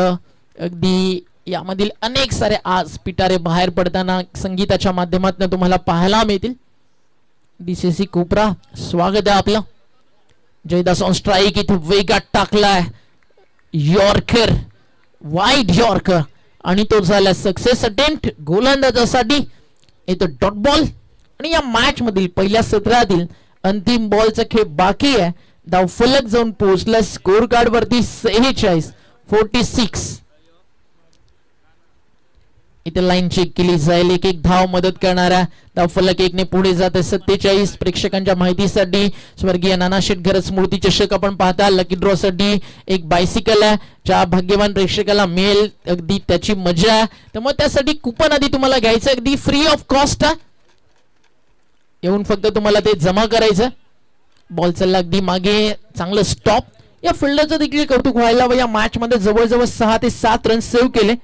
अगदी यामधील अनेक सारे आज पिटारे बाहेर पडताना संगीताच्या माध्यमातून तुम्हाला पाहायला मिळतील. डीसीसी कोपरा स्वागत आहे आपलं. जयदास ऑन स्ट्राईक इथे वेगात टाकलाय यॉर्कर, वाईड यॉर्कर आणि तो झाला सक्सेस अटेम्प्ट गोलंदाजासाठी. इथं डॉट बॉल आणि या मॅच मधील पहिल्या सत्रातील अंतिम बॉलचा खेळ बाकी आहे. धाव फलक जाऊन पोहोचला स्कोर कार्ड वरती 46. इथे लाईन चेक केली जाईल. एक धाव मदत करणारा धाव फलक 1 ने पुढे जात 47. प्रेक्षकांच्या माहितीसाठी स्वर्गीय नाना शेटघर स्मृती चषक आपण पाहता. लकी ड्रॉ साठी एक बायसिकल आहे ज्या भाग्यवान प्रेक्षकाला मिळेल अगदी त्याची मजा आहे. त्यामुळे त्यासाठी कुपन आधी तुम्हाला घ्यायचं अगदी फ्री ऑफ कॉस्ट आहे. येऊन फक्त तुम्हाला ते जमा करायचं. बॉल चालला अगदी मागे, चांगलं स्टॉप. या फिल्डरचं देखील कौतुक व्हायला व या मॅच मध्ये जवळजवळ 6 ते 7 रन सेव्ह केले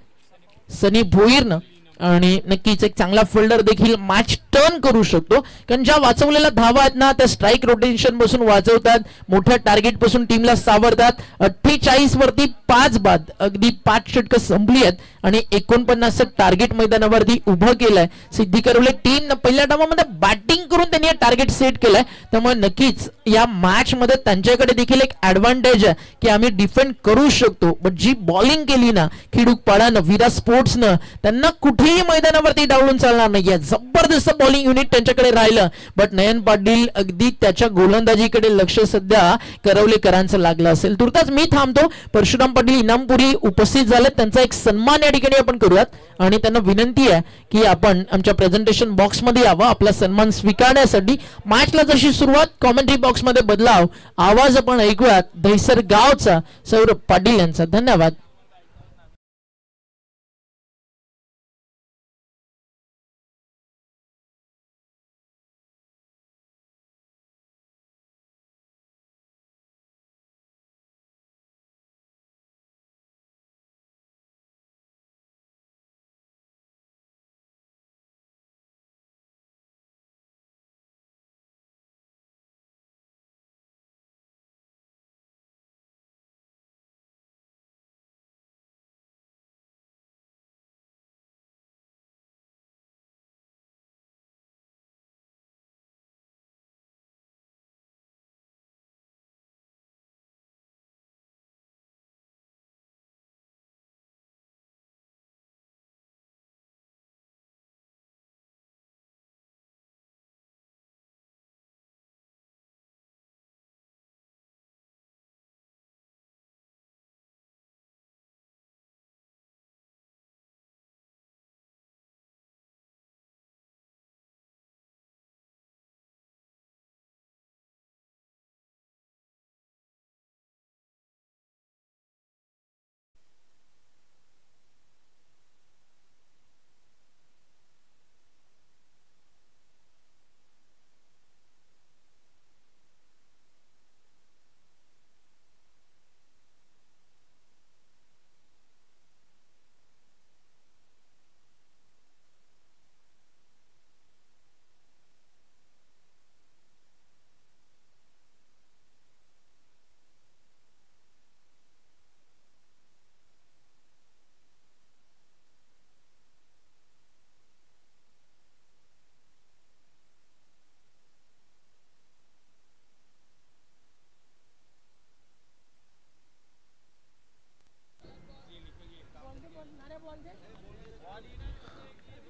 सनी भोईरनं. आणि नक्कीच एक चांगला फिल्डर देखील मॅच टर्न करू शकतो, कारण ज्या वाचवलेल्या धावा आहेत ना त्या स्ट्राईक रोटेशन पासून वाचवतात, मोठ्या टार्गेट पासून टीमला सावरतात. 48 वरती 5 बाद, अगदी 5 षटकं संपली आहेत आणि 49 टार्गेट मैदानावरती उभं केलंय. सिद्धी करवले टीम पहिल्या डावामध्ये बॅटिंग करून त्यांनी टार्गेट सेट केलंय. त्यामुळे नक्कीच या मॅच मध्ये त्यांच्याकडे देखील एक ऍडव्हान्टेज आहे की आम्ही डिफेंड करू शकतो. बट जी बॉलिंग केली ना खिडूकपाडानं, विरा स्पोर्ट्सनं, त्यांना कुठेही मैदानावरती डावलून चालणार नाहीये. जबरदस्त बॉलिंग युनिट त्यांच्याकडे राहिलं. बट नयन पाटील अगदी त्याच्या गोलंदाजीकडे लक्ष सध्या करवलेकरांचं लागलं असेल. तुर्तास मी थांबतो. परशुराम पाटील इनामपुरी उपस्थित झाले, त्यांचा एक सन्मान या ठिकाणी आपण करूयात आणि त्यांना विनंती आहे की आपण आमच्या प्रेझेंटेशन बॉक्स मध्ये यावं आपला सन्मान स्वीकारण्यासाठी. मॅचला जशी सुरुवात कॉमेंट्री बॉक्स मध्ये बदलाव आवाज आपण ऐकूयात दहिसर गावचा सौरभ पाटील यांचा. धन्यवाद.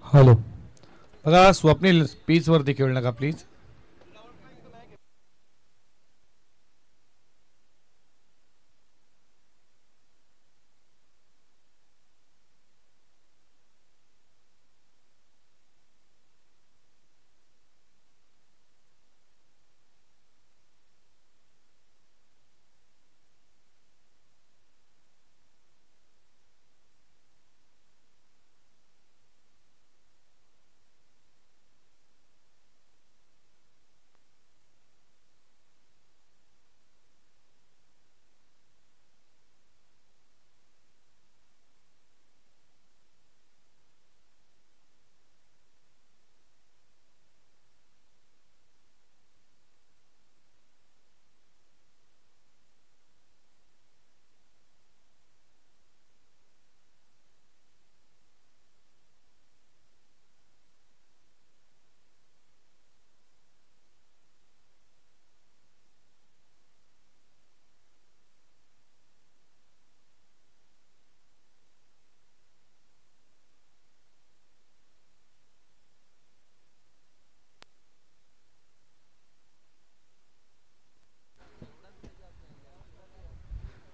हॅलो बघा स्वप्नील पीच वरती खेळू नका please.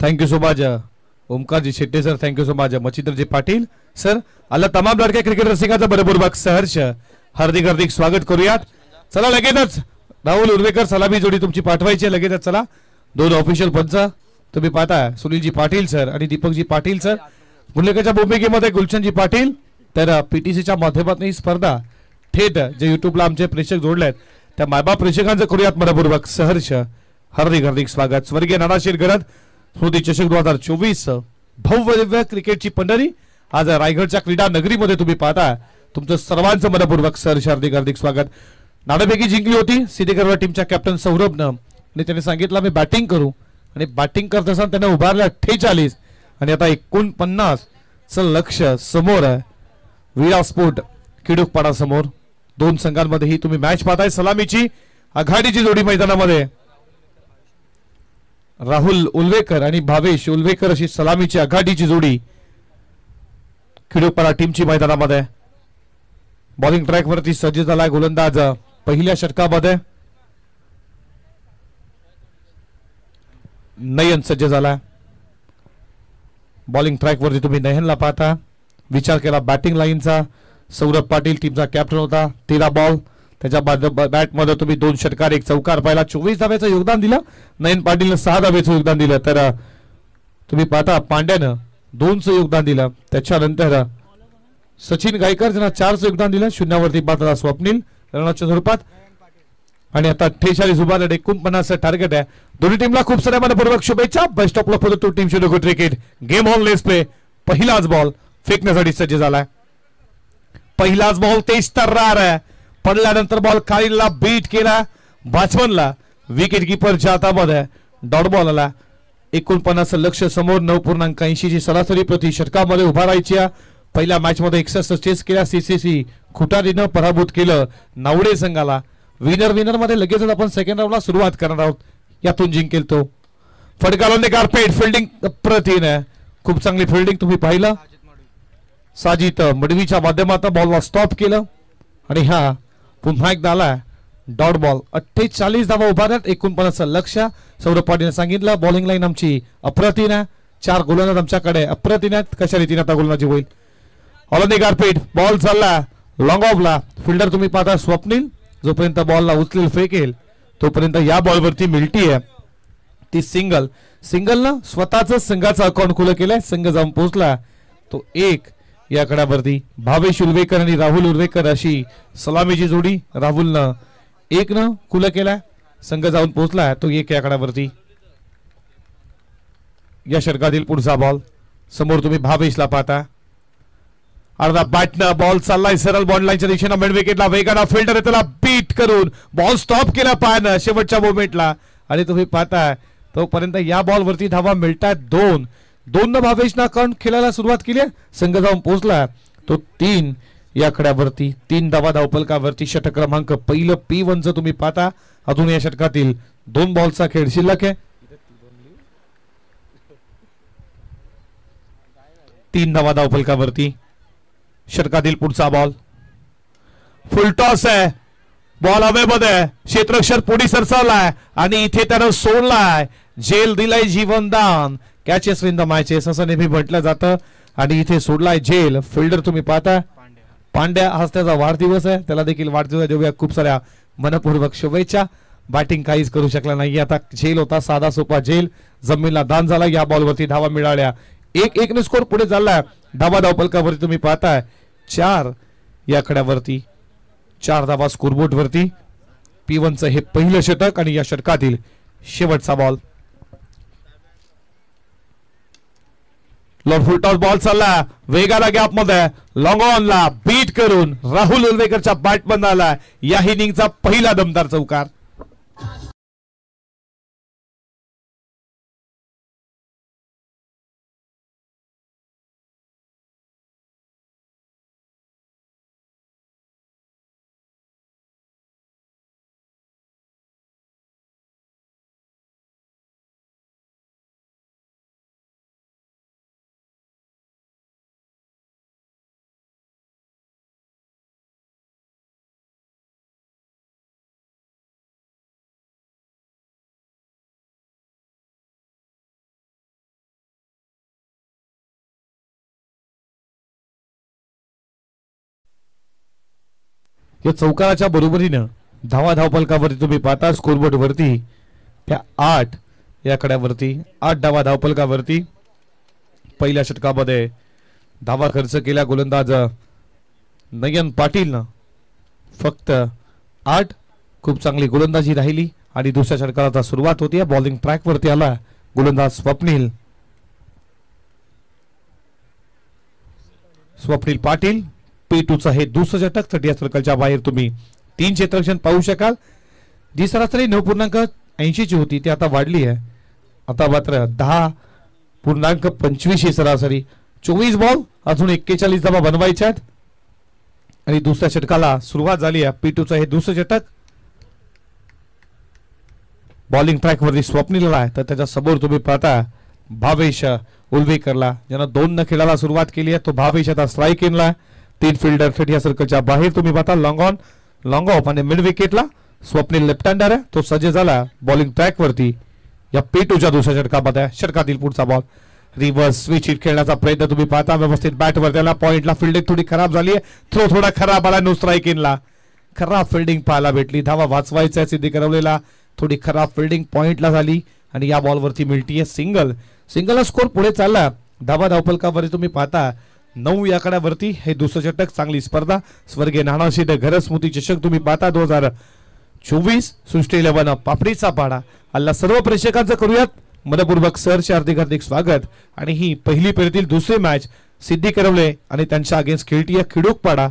Thank you so much Omkar ji Shette sir, thank you so much Machhindra ji Patil sir. आला तमाम लाडक्या क्रिकेट रसिकांचं मनपूर्वक सहर्ष हार्दिक हार्दिक स्वागत करूयात. चला लगेचच राहुल उर्वेकर सलामी जोडी तुमची पाठवायची आहे लगेचच. चला दोन ऑफिशियल पंच तुम्ही पाहता, सुनीलजी पाटील सर आणि दीपकजी पाटील सर. मुंडलेकरच्या भूमिकेमध्ये गुलशनजी पाटील. तर पीटीसीच्या माध्यमातून ही स्पर्धा थेट जे युट्यूबला आमचे प्रेक्षक जोडले आहेत त्या मायबाप प्रेक्षकांचं करूयात मनपूर्वक सहर्ष हार्दिक हार्दिक स्वागत. स्वर्गीय नानाशीर गरज स्मृती चषक 2024 भव्य दिव्य क्रिकेटची पंढरी आज रायगडच्या क्रीडा नगरीमध्ये तुम्ही पाहता. तुमचं सर्वांचं मनपूर्वक सहर्ष हार्दिक हार्दिक स्वागत. नाणेफेकी जिंकली होती सिद्धेकरवाडी टीमच्या कॅप्टन सौरभनं आणि त्याने सांगितलं मी बॅटिंग करू आणि बॅटिंग करत असताना त्याने उभारल्या 48 आणि आता 49 चं लक्ष समोर आहे. विरा स्पोर्ट किडुकपाडा समोर दोन संघांमध्ये ही तुम्ही मॅच पाहताय. सलामीची आघाडीची जोडी मैदानामध्ये राहुल उल्वेकर आणि भावेश उल्वेकर अशी सलामीची आघाडीची जोडी किडुकपाडा टीमची मैदानामध्ये. बॉलिंग ट्रॅक वरती सज्ज झालाय गोलंदाज पहिल्या षटकामध्ये नयन सज्ज झालाय. बॉलिंग ट्रॅक वरती तुम्ही नयनला पाहता. विचार केला बॅटिंग लाईनचा. सौरभ पाटील टीमचा कॅप्टन होता. 13 बॉल त्याच्या बॅट मध्ये तुम्ही 2 षटकार 1 चौकार पाहिला. 24 धाब्याचं योगदान दिलं. नयन पाटीलनं 6 धाब्याचं योगदान दिलं. तर तुम्ही पाहता पांड्यानं 2चं योगदान दिलं. त्याच्यानंतर सचिन गायकर ज्यांना 4चं योगदान दिलं. शून्यावरती बाद स्वप्नील रनाच्या स्वरूपात आणि आता 48 उभारले. 49 टार्गेट आहे. दोन्ही टीमला खूप साऱ्या मनपूर्वक शुभेच्छा. Best of luck for the two team should go cricket game on less play. पहिलाच बॉल फेकण्यासाठी सज्ज झालाय. पहिलाच बॉल तेज तर्रार आहे. पडल्यानंतर बॉल खालीला बीट केला. बॅट्समनला विकेट किपरच्या हातामध्ये डॉट बॉल आला. 49 लक्ष समोर 9.80 ची सरासरी प्रति षटकामध्ये उभा राहायची. पहिल्या मॅच मध्ये 61 चेस केल्या. सीसीसी खुटारीनं पराभूत केलं नावडे संघाला. विनर मध्ये लगेचच आपण सेकंड राऊंडला सुरुवात करणार आहोत. यातून जिंकेल तो फटकावून गारपेट. फिल्डिंग प्रतिन खूप चांगली फिल्डिंग तुम्ही पाहिलं. साजिद मडवीच्या माध्यमातून बॉलला स्टॉप केलं आणि हा पुन्हा एकदा आला डॉट बॉल. 48 धावा उभारल्यात. 49 लक्ष. सौरभ पाटीलने सांगितलं बॉलिंग लाईन आमची अप्रतिम आहे. 4 गोलंदाज आमच्याकडे अप्रतिम आहेत. कशा रीतीने आता गोलंदाजी होईल. ऑलंदी गारपेट बॉल चालला लॉंग ऑफला. फिल्डर तुम्ही पाहता स्वप्नील जोपर्यंत बॉलला उचलेल फेकेल तोपर्यंत या बॉलवरती मिल्टी आहे ती सिंगल ना स्वतःच संघाचं अकाउंट खुलं केलंय. संघ जाऊन पोहोचला तो 1 या आकड्यावरती. भावेश उल्वेकर आणि राहुल उल्वेकर अशी सलामीची जोडी. राहुलनं 1 न खुलं केलाय. संघ जाऊन पोहोचला तो 1 या आकड्यावरती. या षटकातील पुढचा बॉल समोर तुम्ही भावेशला पाहता. अर्धा बॅटनं बॉल चाललाय सरळ बॉल लाईनच्या दिशेनं मिड विकेटला. वेगानं फिल्डर त्याला बीट करून बॉल स्टॉप केला पायानं शेवटच्या मोमेंटला आणि तुम्ही पाहताय तोपर्यंत या बॉलवरती धावा मिळतात 2 भावेशनं अकाउंट खेळायला सुरुवात केली. संघ जाऊन पोहोचला तो 3 या आकड्यावरती. 3 धावा धावफलकावरती. षटक क्रमांक पहिलं P1 तुम्ही पाहता. अजून या षटकातील 2 बॉलचा खेळ शिल्लक आहे. 3 धावा धावफलकावरती. षटकातील पुढचा बॉल फुल टॉस आहे. बॉल हवेमध्ये. क्षेत्ररक्षक पुढे सरसावलाय आणि इथे त्यानं सोडलाय. जेल दिलाय जीवनदान. कॅचेस विन द मॅचेस असं नेहमी म्हटलं जातं आणि इथे सोडलाय जेल. फिल्डर तुम्ही पाहता पांड्या. आज त्याचा वाढदिवस आहे. त्याला देखील वाढदिवस देऊया खूप साऱ्या मनपूर्वक शुभेच्छा. बॅटिंग काहीच करू शकला नाही. आता जेल होता साधा सोपा जेल जमिनीला दान झाला. या बॉलवरती धावा मिळाल्या. 1-1 ने स्कोर पुढे चाललाय. धावा धावफलकावरती तुम्ही पाहताय 4 या आकड्यावरती. 4 धावा स्कोरबोर्ड वरती. P1चं हे पहिलं षटक आणि या षटकातील शेवटचा बॉल. फुल टॉस बॉल चालला वेगाला गॅप मध्ये लॉंग ऑनला बीट करून राहुल उल्वेकरच्या बॅट बंद आला. या इनिंगचा पहिला दमदार चौकार. या चौकाराच्या बरोबरीनं धावपलकावरती तुम्ही पाहता स्कोरबोर्ड वरती त्या 8 या कड्यावरती 8 धावपलकावरती पहिल्या षटकामध्ये धावा खर्च केल्या गोलंदाज नयन पाटील फक्त 8 खूप चांगली गोलंदाजी राहिली आणि दुसऱ्या षटकाला सुरुवात होती बॉलिंग ट्रॅक वरती आला गोलंदाज स्वप्नील पाटील P2चं हे दुसरं षटक 30 सर्कलच्या बाहेर तुम्ही 3 क्षेत्ररक्षण पाहू शकाल जी सरासरी 9.80 ची होती ती आता वाढली आहे आता मात्र 10.25 सरासरी 24 बॉल अजून 41 धावा बनवायच्या आहेत आणि दुसऱ्या षटकाला सुरुवात झाली आहे P2चं हे दुसरं षटक बॉलिंग ट्रॅक वरती स्वप्नीलला आहे तर त्याच्या समोर तुम्ही पाहता भावेश उलवेकरला ज्यानं 2 न खेळायला सुरुवात केली आहे तो भावेश आता स्ट्राईक इनला 3 फिल्डर 30 सर्कलच्या बाहेर तुम्ही पाहता लॉंग ऑफ आणि मिड विकेटला स्वप्नील लेफ्ट हँडर आहे तो सज्ज झाला बॉलिंग ट्रॅक वरती या P2च्या दुसऱ्या षटकामध्ये षटकातील पुढचा बॉल रिव्हर्स स्विच हिट खेळण्याचा प्रयत्न तुम्ही पाहता व्यवस्थित बॅट वर त्याला पॉइंटला फिल्डिंग थोडी खराब झाली आहे थ्रो थोडा खराब आला नो स्ट्राईक इनला खराब फिल्डिंग पाहायला भेटली धावा वाचवायचा आहे सिद्धी करवलेला थोडी खराब फिल्डिंग पॉइंटला झाली आणि या बॉलवरती मिळतीये सिंगल स्कोर पुढे चालला धावपलकावरती तुम्ही पाहता 9 या कड्यावरती हे दुसरं षटक चांगली स्पर्धा स्वर्गीय नानाशीद घर स्मृती चषक तुम्ही पाहता 2024 सृष्टी 11 पापडीचा पाडा अल्ला सर्व प्रेक्षकांचं करूयात मनपूर्वक सरचे हार्दिक स्वागत आणि ही पहिली फेरीतील दुसरी मॅच सिद्धी करवले आणि त्यांच्या अगेन्स्ट खेळतीये खिडूकपाडा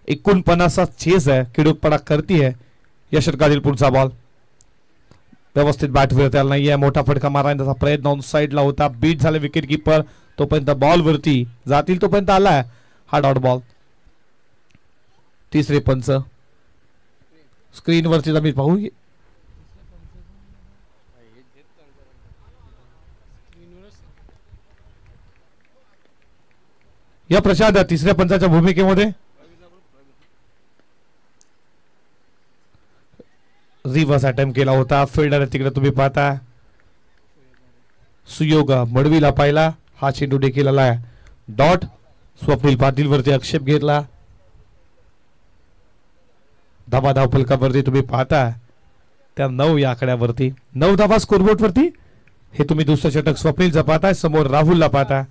49 चेस आहे खिडूकपाडा करतीये या षटकातील पुढचा बॉल व्यवस्थित बॅट वर त्याला नाहीये मोठा फटका मारण्याचा प्रयत्न ऑन साइडला होता बीट झाले विकेट कीपर तोपर्यंत बॉल वरती जातील तोपर्यंत आलाय हा डॉट बॉल तिसरे पंच स्क्रीन वरती आम्ही पाहू या प्रशांत तिसऱ्या पंचाच्या भूमिकेमध्ये रिव्हर्स अटेम्प्ट केला होता फिल्डर तिकडे तुम्ही पाहता सुयोग मडवीला पाहिला हा चेंडू देखील आला डॉट स्वप्नील पाटील वरती आक्षेप घेतला धावपलकावरती तुम्ही पाहता त्या 9 या आकड्यावरती 9 धावा स्कोरबोर्ड वरती हे तुम्ही दुसरं षटक स्वप्नीलचं पाहताय समोर राहुलला पाहता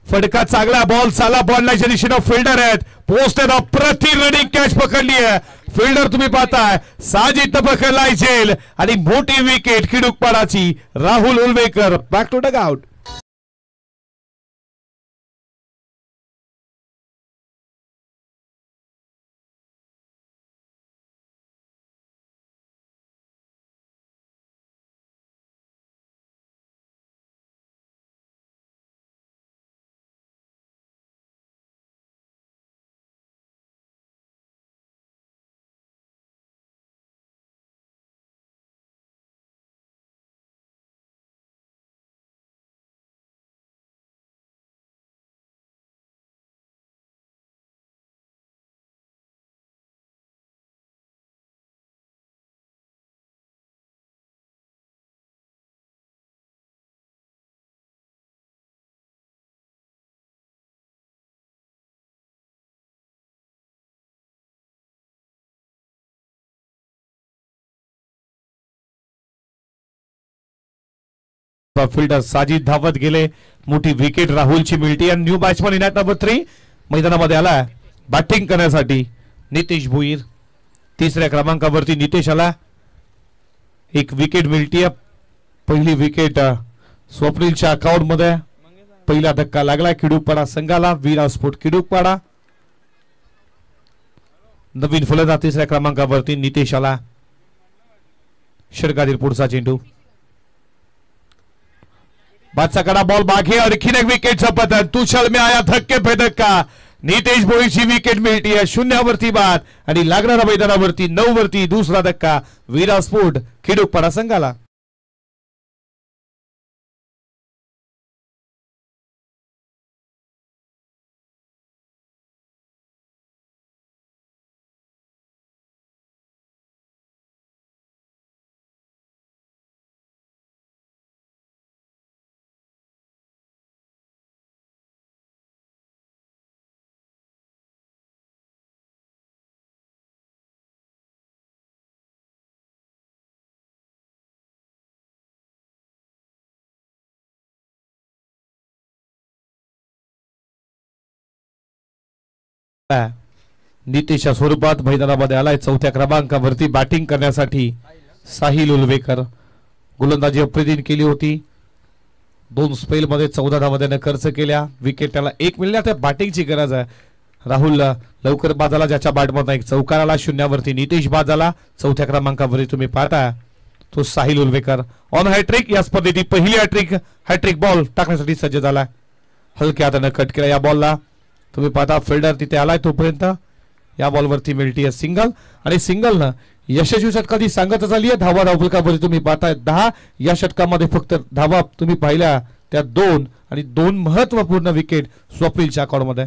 फटका चांगला बॉल साला बॉलला दिशेनं फिल्डर आहेत पोस्ट प्रति रनिंग कॅच पकडली आहे फिल्डर तुम्ही पाहताय साजिद पकडलाय झेल आणि मोठी विकेट खिडूकपाडाची Rahul Ulvekar back to dugout fielder Sajid धावत गेले मोठी विकेट राहुलची मिळते आणि new batsman in at number 3 मैदानामध्ये आला बॅटिंग करण्यासाठी नितेश भोईर तिसऱ्या क्रमांकावरती नितेश आला एक विकेट मिळते पहिली विकेट स्वप्नीलच्या अकाउंट मध्ये पहिला धक्का लागला खिडूकपाडा संघाला वीरा स्पोर्ट खिडूकपाडा नवीन फलंदाज तिसऱ्या क्रमांकावरती नितेश आला षटकातील पुढचा चेंडू बादशाह बॉल बाकी आणखीन एक विकेटचा पतन तुषार में आया धक्के पे धक्का नितेश भोईची विकेट मिळती आहे 0 वरती बाद आणि लागणाऱ्या मैदानावरती 9 वरती दुसरा धक्का वीरा स्पोर्ट खिडूकपाडा संघाला नितेशच्या स्वरूपात मैदानामध्ये आलाय. चौथ्या क्रमांकावरती बॅटिंग करण्यासाठी साहिल उलवेकर. गोलंदाजी अप्रतिम केली होती. 2 स्पेल मध्ये 14 धावा त्याने खर्च केल्या. विकेट त्याला 1 मिळाल्या. त्या बॅटिंगची गरज आहे. राहुल लवकर बाजाला, ज्याच्या बॅटमधून एक चौकार आला. 0वरती नितेश बाजाला. चौथ्या क्रमांकावरती तुम्ही पाहता तो साहिल उलवेकर ऑन हॅट्रिक. या स्पर्धेची पहिली हॅट्रिक बॉल टाकण्यासाठी सज्ज झाला. हलक्या हाताने कट केला या बॉलला. तुम्ही पाहता फिल्डर तिथे आलाय. तोपर्यंत या बॉलवरती मिळते सिंगल आणि सिंगलनं यशस्वी षटकाची सांगता झाली आहे. धावा धावफलकावरती तुम्ही पाहताय 10. या षटकामध्ये फक्त धावा तुम्ही पाहिल्या त्या 2 आणि 2 महत्वपूर्ण विकेट स्वप्नीलच्या अकाउंटमध्ये.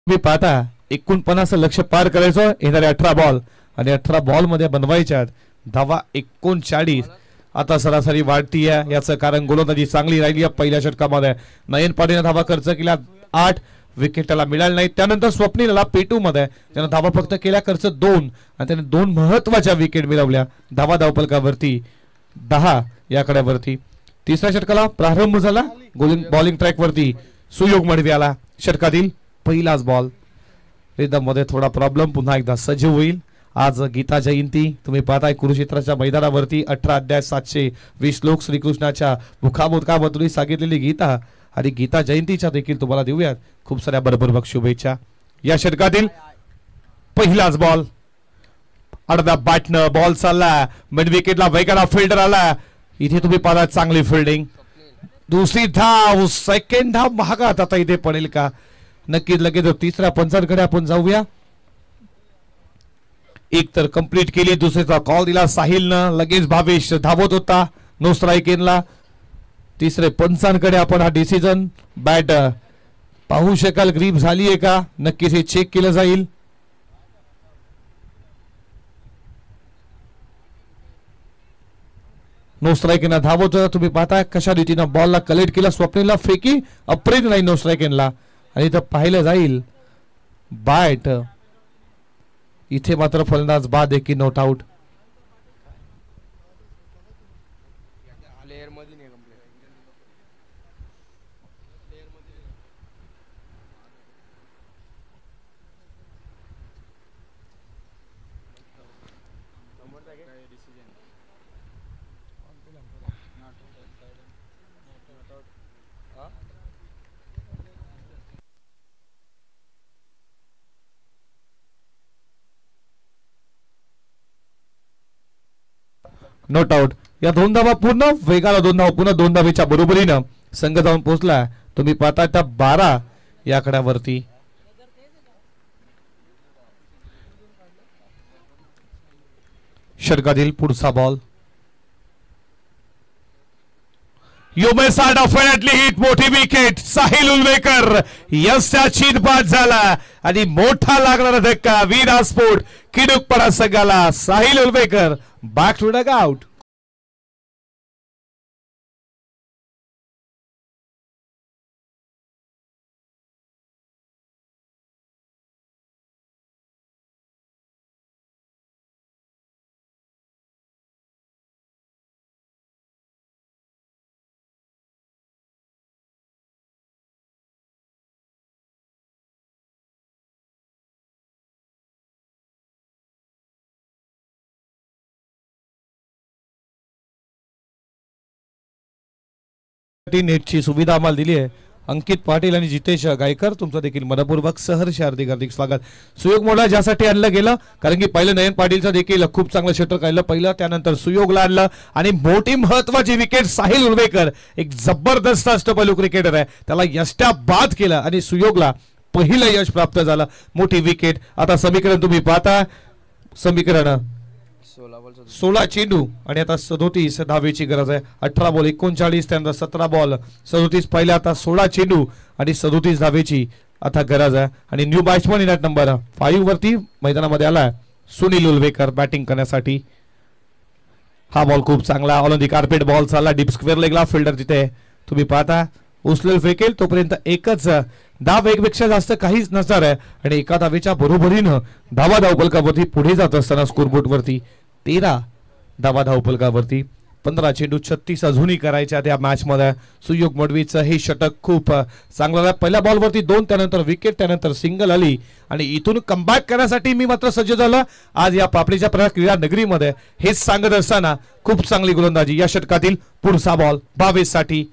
तुम्ही पाहता 49 लक्ष पार करायचं. येणारे 18 बॉल आणि 18 बॉल मध्ये बनवायच्या धावा 39. आता सरासरी वाढती आहे. याचं कारण गोलंदाजी चांगली राहिली आहे. पहिल्या षटकामध्ये नयन पाटीलने धावा खर्च केल्या 8. विकेट त्याला मिळाली नाही. त्यानंतर स्वप्नीलला पेटू मध्ये त्याने धावा फक्त केल्या खर्च 2 आणि त्याने 2 महत्वाच्या विकेट मिळवल्या. धावा धावफलकावरती 10 या कड्यावरती. तिसऱ्या षटकाला प्रारंभ झाला. बॉलिंग ट्रॅक वरती सुयोग मडवी आला. षटकातील पहिलाच बॉल. रिदम मध्ये थोडा प्रॉब्लेम. पुन्हा एकदा सज्ज होईल. आज गीता जयंती. तुम्ही पाहताय कुरुक्षेत्राच्या मैदानावरती 18 अध्याय 720 श्लोक श्रीकृष्णाच्या मुखामोदकामधून सांगितलेली गीता आणि गीता जयंतीच्या देखील तुम्हाला देऊयात खूप साऱ्या भरभरभक शुभेच्छा. या षटकातील पहिलाच बॉल. अर्धा बॅटनं बॉल चालला. मिड विकेटला वेगळा फिल्डर आला. इथे तुम्ही पाहता चांगली फिल्डिंग. दुसरी धाव. सेकंड धाव महागात आता इथे पडेल का? नक्कीच लगेच तिसऱ्या पंचांकडे आपण जाऊया. एक तर कंप्लीट केली. दुसऱ्याचा कॉल दिला साहिलनं. लगेच भावेश धावत होता नो स्ट्राईक एनला. तिसरे पंचांकडे आपण हा डिसिजन बॅट पाहू शकाल. ग्रीप झालीये का? नक्कीच हे चेक केलं जाईल. नो स्ट्राईक एनला धावत. तुम्ही पाहताय कशा रीतीनं बॉलला कलेक्ट केला. स्वप्नीलला फेकी अप्रेज नाही नो स्ट्राईक एनला. आणि इथं पाहिलं जाईल बॅट. इथे मात्र फलंदाज बाद आहे की नॉट आउट. Not out. या 2 धावा पूर्ण. वेगाला 2 धावा पुन्हा 2 धावेच्या बरोबरीनं संघ जाऊन पोहोचला. तुम्ही पाहता त्या 12 या कड्यावरती. षटकातील पुढचा ball. You may start definitely hit. मोठी विकेट साहिल उलवेकर. यशाची बाद झाला आणि मोठा लागणारा धक्का वीरा स्पोर्ट किडुकपडा संघाला. साहिल उलवेकर बॅक टू डग आउट. नेटची सुविधा आम्हाला दिली आहे. अंकित पाटील आणि जितेश गायकर तुमचं देखील मनपूर्वक सहर्ष हार्दिक स्वागत. सुयोग मोडला ज्यासाठी आणलं गेलं कारण की पहिलं नयन पाटीलचं देखील खूप चांगलं षटक आणलं पहिलं. त्यानंतर सुयोगला आणलं आणि मोठी महत्वाची विकेट साहिल उलवेकर. एक जबरदस्त अष्टपैलू क्रिकेटर आहे. त्याला यष्टा बाद केला आणि सुयोगला पहिलं यश प्राप्त झालं, मोठी विकेट. आता समीकरण तुम्ही पाहता, समीकरण 16 चेंडू आणि आता 37 धावेची गरज आहे. 18 बॉल 39, त्यानंतर 17 बॉल 37, पहिल्या आता 16 चेंडू आणि 37 धावेची आता गरज आहे. आणि न्यू बॅट्समन इन नंबर 5 वरती मैदानामध्ये आलाय सुनील उलवेकर बॅटिंग करण्यासाठी. हा बॉल खूप चांगला ऑन दी कार्पेट बॉल चालला, डीप स्क्वेअर लेगला. फिल्डर तिथे तुम्ही पाहता उचलेल फेकेल तोपर्यंत एकच धाव, एकपेक्षा जास्त काहीच नसणार आहे. आणि एका धावेच्या बरोबरीनं धावा धावफलकावरती पुढे जात असताना स्कोरबोर्ड वरती 13 धावा धावफलकावरती. 15 चेंडू 36 अजूनही करायच्या त्या मॅच मध्ये. सुयोग मडवीचं हे षटक खूप चांगलं. पहिल्या बॉलवरती 2, त्यानंतर विकेट, त्यानंतर सिंगल आली आणि इथून कमबॅक करण्यासाठी मी मात्र सज्ज झालो. आज या पापडीच्या क्रीडा नगरीमध्ये हेच सांगत असताना खूप चांगली गोलंदाजी. या षटकातील पुढचा बॉल 22 साठी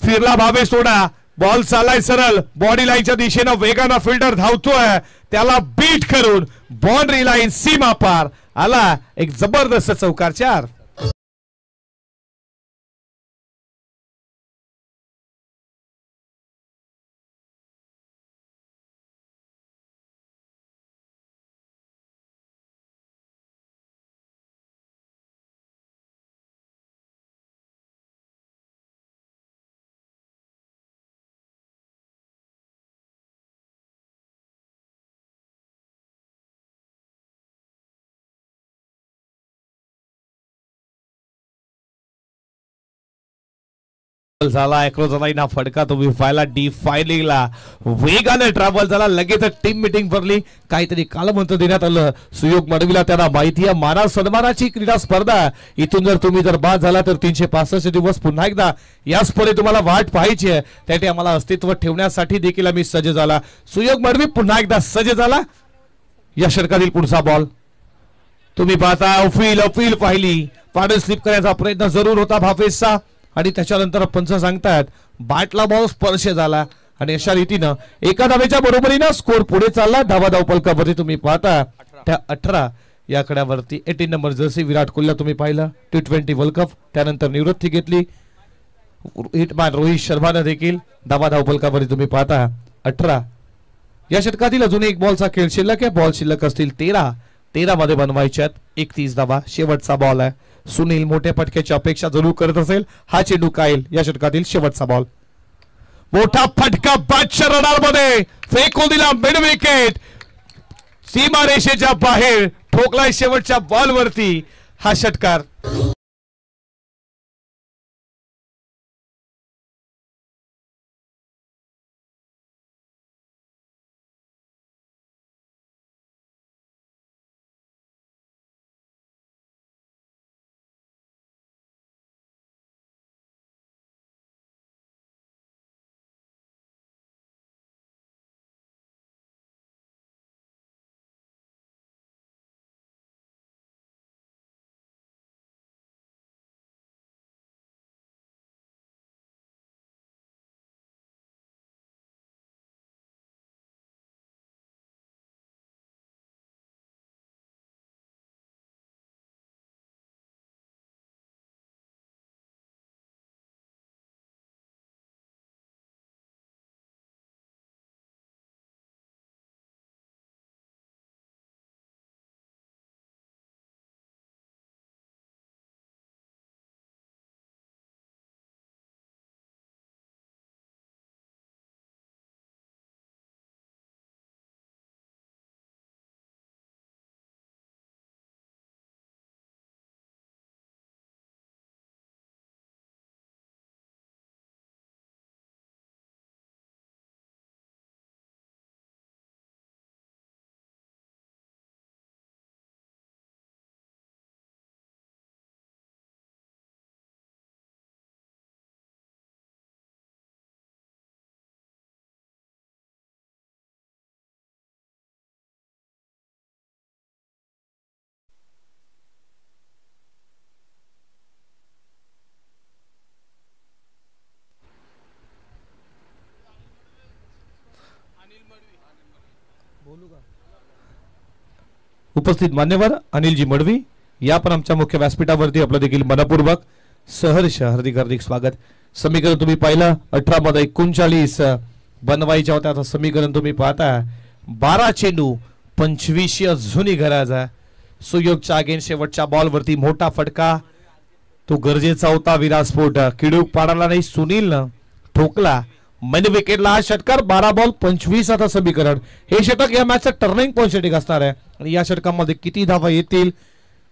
फिरला, 22 सोडा. बॉल चालाय सरळ बॉडी लाईनच्या दिशेनं, वेगानं फिल्डर धावतोय, त्याला बीट करून बाउंड्री लाईन सीमा पार आला. एक जबरदस्त चौकार 4. झाला एक्रोजलाईना फटका तुम्ही पाहिला, डीप फायलिंगला वेगाने ट्रॅव्हल झाला. लगेच टीम मीटिंग भरली, काहीतरी कालमंत्र देण्यात आलं सुयोग मडवीला. त्यांना माहिती आहे माना सन्मानाची क्रीडा स्पर्धा. इथून जर बाद झाला तर 365 दिवस पुन्हा एकदा या स्पर्धेत तुम्हाला वाट पाहायची आहे. त्यासाठी आम्हाला अस्तित्व ठेवण्यासाठी देखील आम्ही सज्ज झाला. सुयोग मडवी पुन्हा एकदा सज्ज झाला. या षटकातील पुढचा बॉल तुम्ही पाहता, अपील पाहिली, पाडे स्लिप करण्याचा प्रयत्न जरूर होता भावेशचा आणि त्याच्यानंतर पंच सांगतायत बॅटला बॉल स्पर्श झाला आणि अशा रीतीनं एका धावेच्या बरोबरीनं स्कोर पुढे चालला. धावा धावफलकावरती तुम्ही पाहता त्या 18 या कड्यावरती 18 नंबर जर्सी विराट कोहलीला तुम्ही पाहिलं T20 वर्ल्ड कप, त्यानंतर निवृत्ती घेतली. हिटमॅन रोहित शर्माने देखील धावा धावफलकावरती तुम्ही पाहता 18. या षटकातील अजून एक बॉलचा खेळ शिल्लक आहे. बॉल शिल्लक असतील 13 मध्ये बनवायच्यात. 31 धावा शेवटचा बॉल आहे. सुनील मोठ्या फटक्याची अपेक्षा जरूर करत असेल. हा चेंडू कायल या षटकातील शेवटचा बॉल. मोठा फटका बॅटच्या रडार मध्ये फेकून दिला, मिड विकेट, सीमा रेषेच्या बाहेर ठोकलाय शेवटच्या बॉल वरती हा षटकार. उपस्थित मान्यवर अनिलजी मडवी या पण आमच्या मुख्य व्यासपीठावरती आपलं देखील मनपूर्वक सहर्ष हार्दिक स्वागत. समीकरण तुम्ही पाहिलं 18 मध्ये 39 बनवायच्या होत्या. आता समीकरण तुम्ही पाहता 12 चेंडू 25 अजूनही गरजा. सुयोगच्या अगेन शेवटच्या बॉलवरती मोठा फटका तो गरजेचा होता. विरास्फोट किडूक पाडाला नाही, सुनीलनं ठोकला. मिड विकेटला हा षटकार. 12 बॉल 25 आता समीकरण. हे षटक या मॅचचा टर्निंग पॉइंट षटक असणार आहे आणि या षटकामध्ये किती धावा येतील,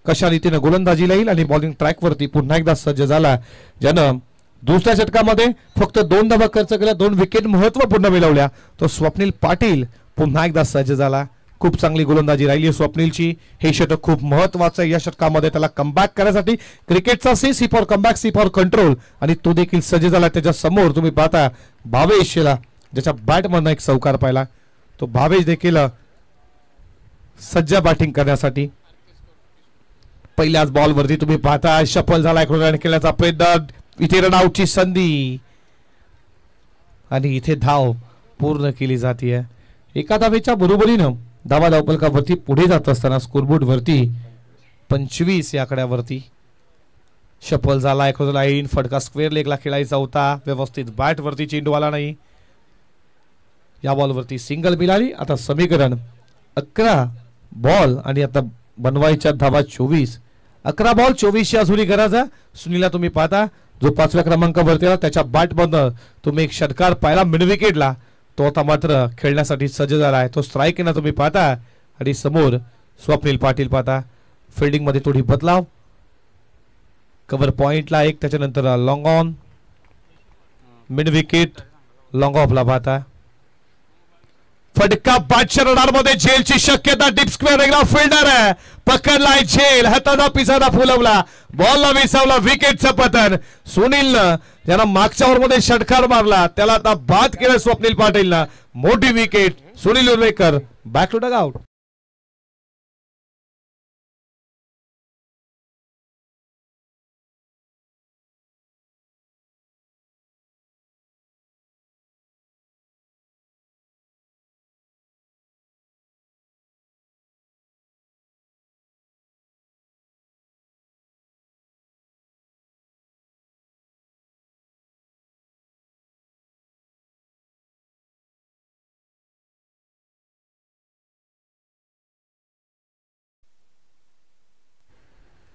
कशा रीतीने गोलंदाजीला येईल आणि बॉलिंग ट्रॅकवरती पुन्हा एकदा सज्ज झाला, ज्यानं दुसऱ्या षटकामध्ये फक्त 2 धावा खर्च केल्या, 2 विकेट महत्वपूर्ण मिळवल्या. तो स्वप्नील पाटील पुन्हा एकदा सज्ज झाला. खूप चांगली गोलंदाजी राहिली स्वप्नीलची. हे षटक खूप महत्वाचं आहे या षटकामध्ये त्याला कमबॅक करण्यासाठी. क्रिकेटचा C for comeback, C for control आणि तो देखील सज्ज झाला. त्याच्या समोर तुम्ही पाहता भावेशला, ज्याच्या बॅटमधनं एक चौकार पाहिला. तो भावेश देखील सज्ज बॅटिंग करण्यासाठी. पहिल्याच बॉलवरती तुम्ही पाहता शफल झाला, रन केल्याचा प्रयत्न, इथे रन आउटची संधी आणि इथे धाव पूर्ण केली जाते. एका धावेच्या बरोबरीनं धावा धावपलकावरती पुढे जात असताना स्कोरबोर्ड वरती 25 या आकड्यावरती शफल झाला, लाईन फटका स्क्वेअर लेगला खेळायचा होता. व्यवस्थित बॅट वरती चेंडू आला नाही. या बॉलवरती सिंगल मिळाली. आता समीकरण 11 बॉल आणि आता बनवायच्या धावा 24. 11 बॉल 24 अजूनही गरज आहे. सुनीलला तुम्ही पाहता जो 5व्या क्रमांकावरती आला, त्याच्या बॅटमधनं तुम्ही एक षटकार पाहिला मिड विकेटला. तो आता मात्र खेळण्यासाठी सज्ज झाला आहे. तो स्ट्राईक ना तुम्ही पाहता आणि समोर स्वप्नील पाटील पाहता. फिल्डिंग मध्ये थोडी बदलाव. कव्हर पॉइंटला एक, त्याच्यानंतर long on, mid wicket, long ऑफला पाहता. फटका बादशाह रडारमध्ये झेलची शक्यता. डीप स्क्वेअर वेगळा फिल्डर आहे, पकडलाय झेल, हाताचा पिसारा फुलवला, बॉलला विसावला, विकेटचं पतन. सुनीलनं ज्याला मागच्या ओव्हरमध्ये षटकार मारला त्याला आता बाद केलं स्वप्नील पाटीलनं. मोठी wicket. Sunil Urvekar back to dugout.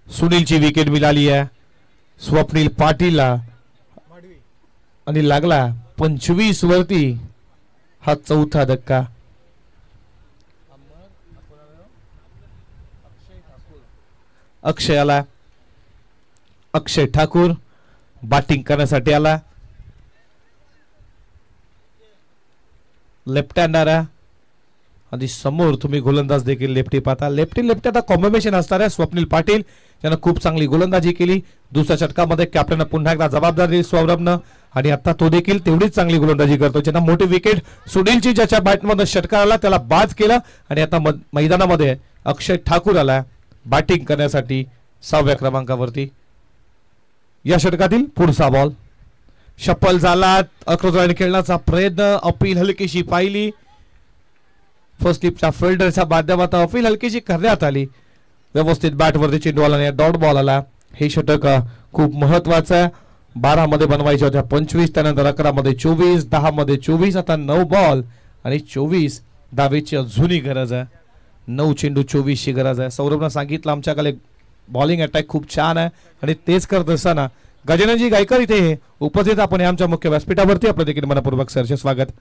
सुनीलची विकेट मिळाली आहे स्वप्नील पाटीलला आणि लागला 25 वरती हा चौथा धक्का. अक्षय आला. अक्षय ठाकूर बॅटिंग करण्यासाठी आला. लेफ्ट हँडर आहे आणि समोर तुम्ही गोलंदाज देखील लेफ्टी पाहता. लेफ्टी लेफ्टी आता कॉम्बिनेशन असणार आहे. स्वप्नील पाटील ज्यानं खूप चांगली गोलंदाजी केली. दुसऱ्या षटकामध्ये कॅप्टन पुन्हा एकदा जबाबदारी दिली सौरभनं आणि आता तो देखील तेवढीच चांगली गोलंदाजी करतो. ज्यांना मोठी विकेट सुनीलची ज्याच्या बॅटमध्ये षटकार आला त्याला बाद केलं आणि आता मैदानामध्ये अक्षय ठाकूर आला बॅटिंग करण्यासाठी 6व्या क्रमांकावरती. या षटकातील पुढचा बॉल शफल झाला. अक्रॉस खेळण्याचा प्रयत्न, अपील हलकीशी पाहिली. फर्स्ट स्लिपच्या फिल्डरच्या माध्यमातून अपील हलकीशी करण्यात आली. व्यवस्थित बॅटवरती चेंडू आला, डॉट बॉल आला. हे षटक खूप महत्वाचं आहे. 12 मध्ये बनवायचे होत्या 25, त्यानंतर 11 मध्ये 24, 10 मध्ये 24, आता 9 बॉल आणि 24 धावेची अजूनही गरज आहे. 9 चेंडू 24 ची गरज आहे. सौरभनं सांगितलं आमच्याकडे बॉलिंग अटॅक खूप छान आहे आणि तेच करत असताना गजाननजी गायकर इथे उपस्थित आपण आमच्या मुख्य व्यासपीठावरती आपलं देखील मनपूर्वक सरचे स्वागत.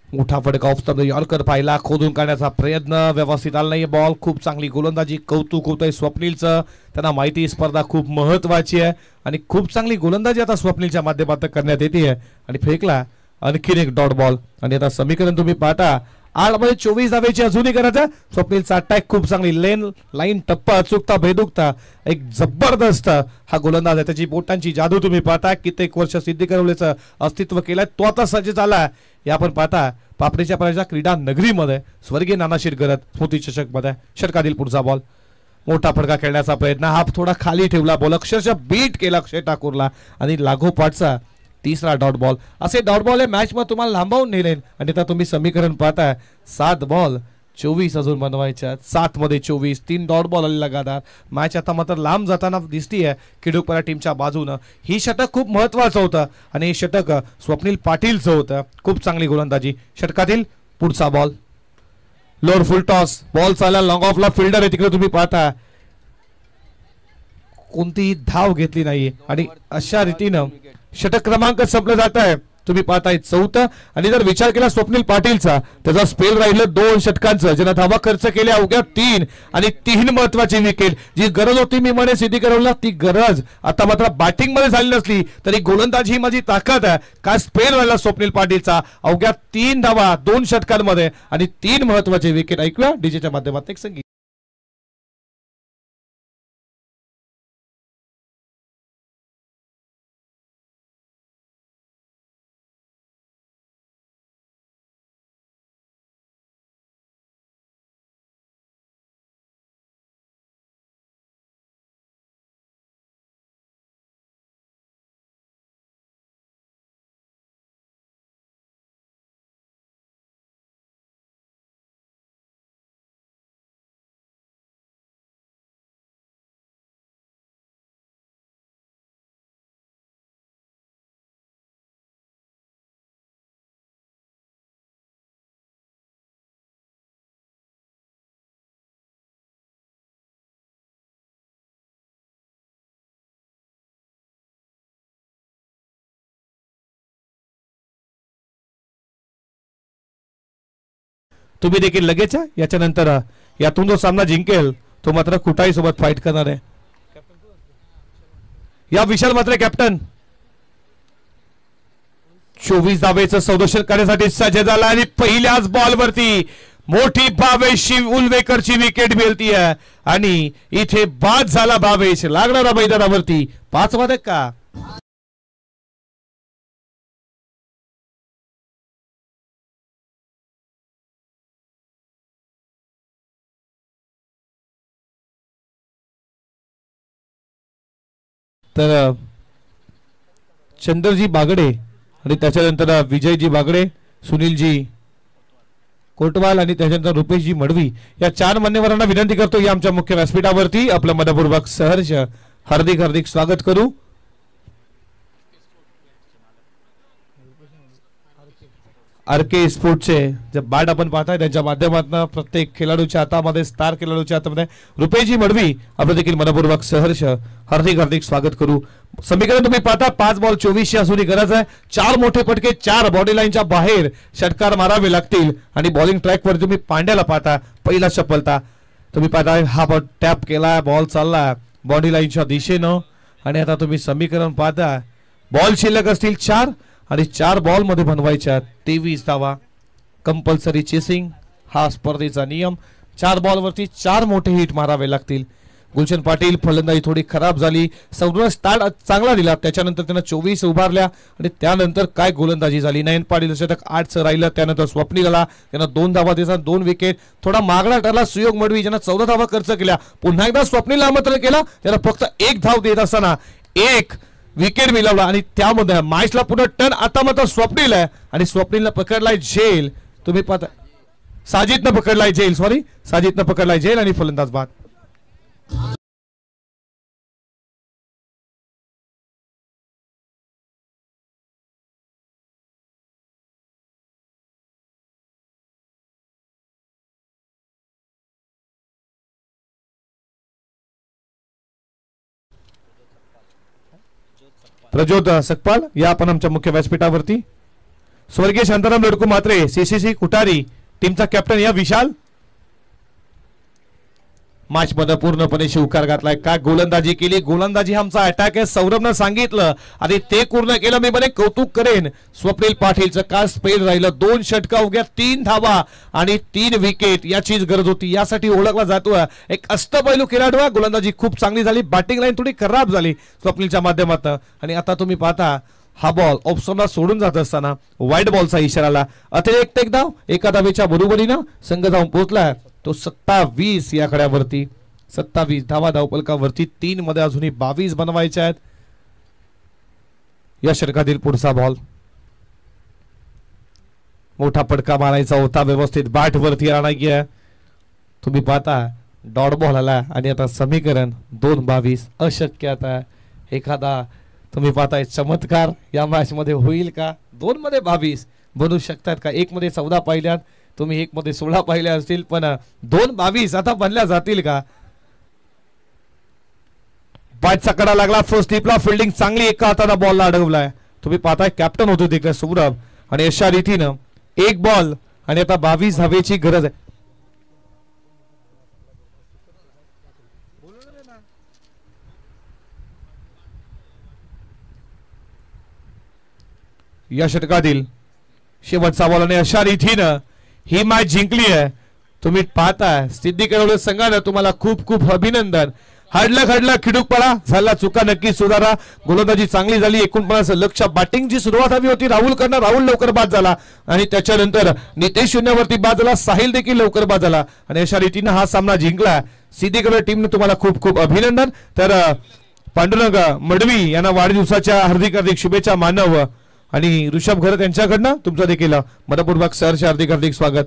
मोठा फटका ऑफ द यॉर्कर पाहिला, खोदून काढण्याचा प्रयत्न, व्यवस्थित आला नाही बॉल. खूप चांगली गोलंदाजी, कौतुक होतंय स्वप्नीलचं. त्यांना माहिती स्पर्धा खूप महत्वाची आहे आणि खूप चांगली गोलंदाजी आता स्वप्नीलच्या माध्यमातून करण्यात येते आणि फेकला आणखीन एक डॉट बॉल. आणि आता समीकरण तुम्ही पाहता 8 मध्ये 24 धावेची अजूनही गरज आहे. स्वप्नीलचा अटॅक खूप चांगली लाईन टप्पा अचूकता बेदुकता एक जबरदस्त हा गोलंदाज आहे. त्याची बोटांची जादू तुम्ही पाहता. कित्येक वर्ष सिद्धी करवल्याचं अस्तित्व केलंय तो आता सज्ज झाला. या आपण पाहता पापडीच्या पाण्याच्या क्रीडा नगरीमध्ये स्वर्गीय नानाशीर करत स्मृती चषक मध्ये षटकातील पुढचा बॉल. मोठा फटका खेळण्याचा प्रयत्न, हा थोडा खाली ठेवला बॉल, अक्षरशः बीट केला अक्षय ठाकूरला आणि लागोपाठचा तिसरा डॉट बॉल. असे डॉट बॉल हे मॅच मध्ये तुम्हाला लांबवून नेले आणि आता तुम्ही समीकरण पाहताय 7 बॉल 24 अजून बनवायच्या 7 मध्ये 24 3 डॉट बॉल आलेला लगातार मॅच आता मात्र लांब जाताना दिसतीये किडुकपरा टीमच्या बाजूनं ही षटक खूप महत्वाचं होतं आणि हे षटक स्वप्नील पाटीलचं होतं खूप चांगली गोलंदाजी षटकातील पुढचा ball lower full toss ball चालला लॉंग ऑफला फिल्डर आहे तिकडे तुम्ही पाहता कोणतीही धाव घेतली नाहीये आणि अशा रीतीनं षटक क्रमांक संपलं जात आहे तुम्ही पाहताय 4थं आणि जर विचार केला स्वप्नील पाटीलचा त्याचा स्पेल राहिलं 2 षटकांचं ज्यांना धावा खर्च केल्या अवघ्या 3 आणि 3 महत्वाची विकेट जी गरज होती मी म्हणे सिद्धी करवला ती गरज आता मात्र बॅटिंग मध्ये झाली नसली तरी गोलंदाजी ही माझी ताकद आहे काय स्पेल राहिला स्वप्नील पाटीलचा अवघ्या 3 धावा 2 षटकांमध्ये आणि 3 महत्वाचे विकेट ऐकूया डीजेच्या माध्यमातून एक संगीत तुम्ही देखील लगेच याच्यानंतर यातून जो सामना जिंकेल तो मात्र कुटाई सोबत फाईट करणार आहे या विशाल मात्र कॅप्टन 24 धावेचं संरक्षण करण्यासाठी सज्ज झाला आणि पहिल्याच बॉलवरती मोठी भावेश उलवेकरची विकेट मिळती आहे आणि इथे बाद झाला भावेश लागणारा मैदानावरती 5 वादक का तर चंद्रजी बागडे आणि त्याच्यानंतर विजयजी बागडे सुनीलजी कोटवाल आणि त्याच्यानंतर रुपेशजी मडवी या 4 मान्यवरांना विनंती करतो या आमच्या मुख्य व्यासपीठावरती आपलं मनपूर्वक सहर्ष हार्दिक हार्दिक स्वागत करू आरके स्पोर्टचे जे बॅट आपण पाहताय त्यांच्या माध्यमातून प्रत्येक खेळाडूच्या हातामध्ये स्टार खेळाडूच्या हातामध्ये रुपेशजी मडवी आपण देखील मनपूर्वक सहर्ष हार्दिक हार्दिक स्वागत करू समीकरण तुम्ही पाहता 5 बॉल 24 असुनी गरज आहे 4 मोठे फटके 4 बॉडी लाईनच्या बाहेर षटकार मारावे लागतील आणि बॉलिंग ट्रॅक वर तुम्ही पांड्याला पाहता पहिला सफलता तुम्ही पाहताय हा बॉल टॅप केला बॉल चालला बॉडी लाईनच्या दिशेनं आणि आता तुम्ही समीकरण पाहता बॉल शिल्लक असतील 4 आणि 4 बॉल मध्ये बनवायच्या 23 धावा कंपल्सरी चेसिंग हा स्पर्धेचा नियम 4 बॉल वरती 4 मोठे हिट मारावे लागतील गुलशन पाटील फलंदाजी थोडी खराब झाली संपूर्ण स्टार्ट चांगला दिला त्याच्यानंतर त्यांना 24 उभारल्या आणि त्यानंतर काय गोलंदाजी झाली नयन पाटील षटक 8चं राहिलं त्यानंतर स्वप्नीलला त्यांना 2 धावा दिला 2 विकेट थोडा मागणा ठरला सुयोग मडवी ज्यांना 14 धावा खर्च केल्या पुन्हा एकदा स्वप्नीलला आमंत्रण केला त्यांना फक्त 1 धाव देत असताना 1 विकेट मिळवला आणि त्यामध्ये मॅचला पुन्हा टर्न आता मात्र स्वप्नील आहे आणि स्वप्नीलला पकडलाय झेल तुम्ही पाहता साजिदनं पकडलाय झेल साजिदनं पकडलाय झेल आणि फलंदाज बाद प्रज्योत सकपाल या आपण आमच्या मुख्य व्यासपीठावरती स्वर्गीय शांताराम लडकू मात्रे सीसीसी कुटारी टीमचा कॅप्टन या विशाल मॅच मध्ये पूर्णपणे शिवकार घातलाय काय गोलंदाजी केली गोलंदाजी आमचा अटॅक आहे सौरभनं सांगितलं आणि ते पूर्ण केलं मी म्हणे कौतुक करेन स्वप्नील पाटीलचं काय स्पेल राहिलं 2 षटका अवघ्या 3 धावा आणि 3 विकेट याचीच गरज होती यासाठी ओळखला जातोय एक अष्टपैलू खेळाडू आहे गोलंदाजी खूप चांगली झाली बॅटिंग लाईन थोडी खराब झाली स्वप्नीलच्या माध्यमातून आणि आता तुम्ही पाहता हा बॉल ऑप्शनला सोडून जात असताना वाईट बॉलचा इशारा आला अतिरिक्त एक धाव एका धावेच्या बरोबरीनं संघ जाऊन पोहोचला तो 27 या खड्यावरती 27 धावा धावपलकावरती 3 मध्ये अजूनही 22 बनवायचे आहेत या षटकातील पुढचा बॉल मोठा पटका मारायचा होता व्यवस्थित बॅट वरती आणायची आहे तुम्ही पाहता डॉट बॉल आला आणि आता समीकरण 2-22 अशक्य. आता एखादा तुम्ही पाहताय चमत्कार या मॅच मध्ये होईल का? 2 मध्ये 22 बनू शकतात का? 1 मध्ये 14 पाहिल्यात तुम्ही, 1 मध्ये 16 पाहिल्या असतील, पण 2-22 आता बनल्या जातील का? बॅटचा कडा लागला फर्स्ट स्लिपला, फिल्डिंग चांगली, एका हाताने बॉलला अडवलाय. तुम्ही पाहताय कॅप्टन होतो तिकडे सौरभ आणि अशा रीतीनं 1 बॉल आणि आता 22 धावेची गरज आहे. या षटकातील शेवटचा बॉल आणि अशा रीतीनं ही मॅच जिंकली आहे. तुम्ही पाहताय सिद्धी करवले संघानं तुम्हाला खूप खूप अभिनंदन. हडला खिडूकपणा झाला, चुका नक्की सुधारा. गोलंदाजी चांगली झाली, 49 लक्ष. बॅटिंगची सुरुवात हवी होती राहुल कडनं, राहुल लवकर बाद झाला आणि त्याच्यानंतर नितेश शून्यावरती बाद झाला, साहिल देखील लवकर बाद झाला आणि अशा रीतीनं हा सामना जिंकला. सिद्धी करवले टीमने तुम्हाला खूप खूप अभिनंदन. तर पांडुरंग मडवी यांना वाढदिवसाच्या हार्दिक हार्दिक शुभेच्छा मानव आणि ऋषभ घरत यांच्याकडनं तुमचं देखील मनपूर्वक सहर्ष हार्दिक हार्दिक स्वागत.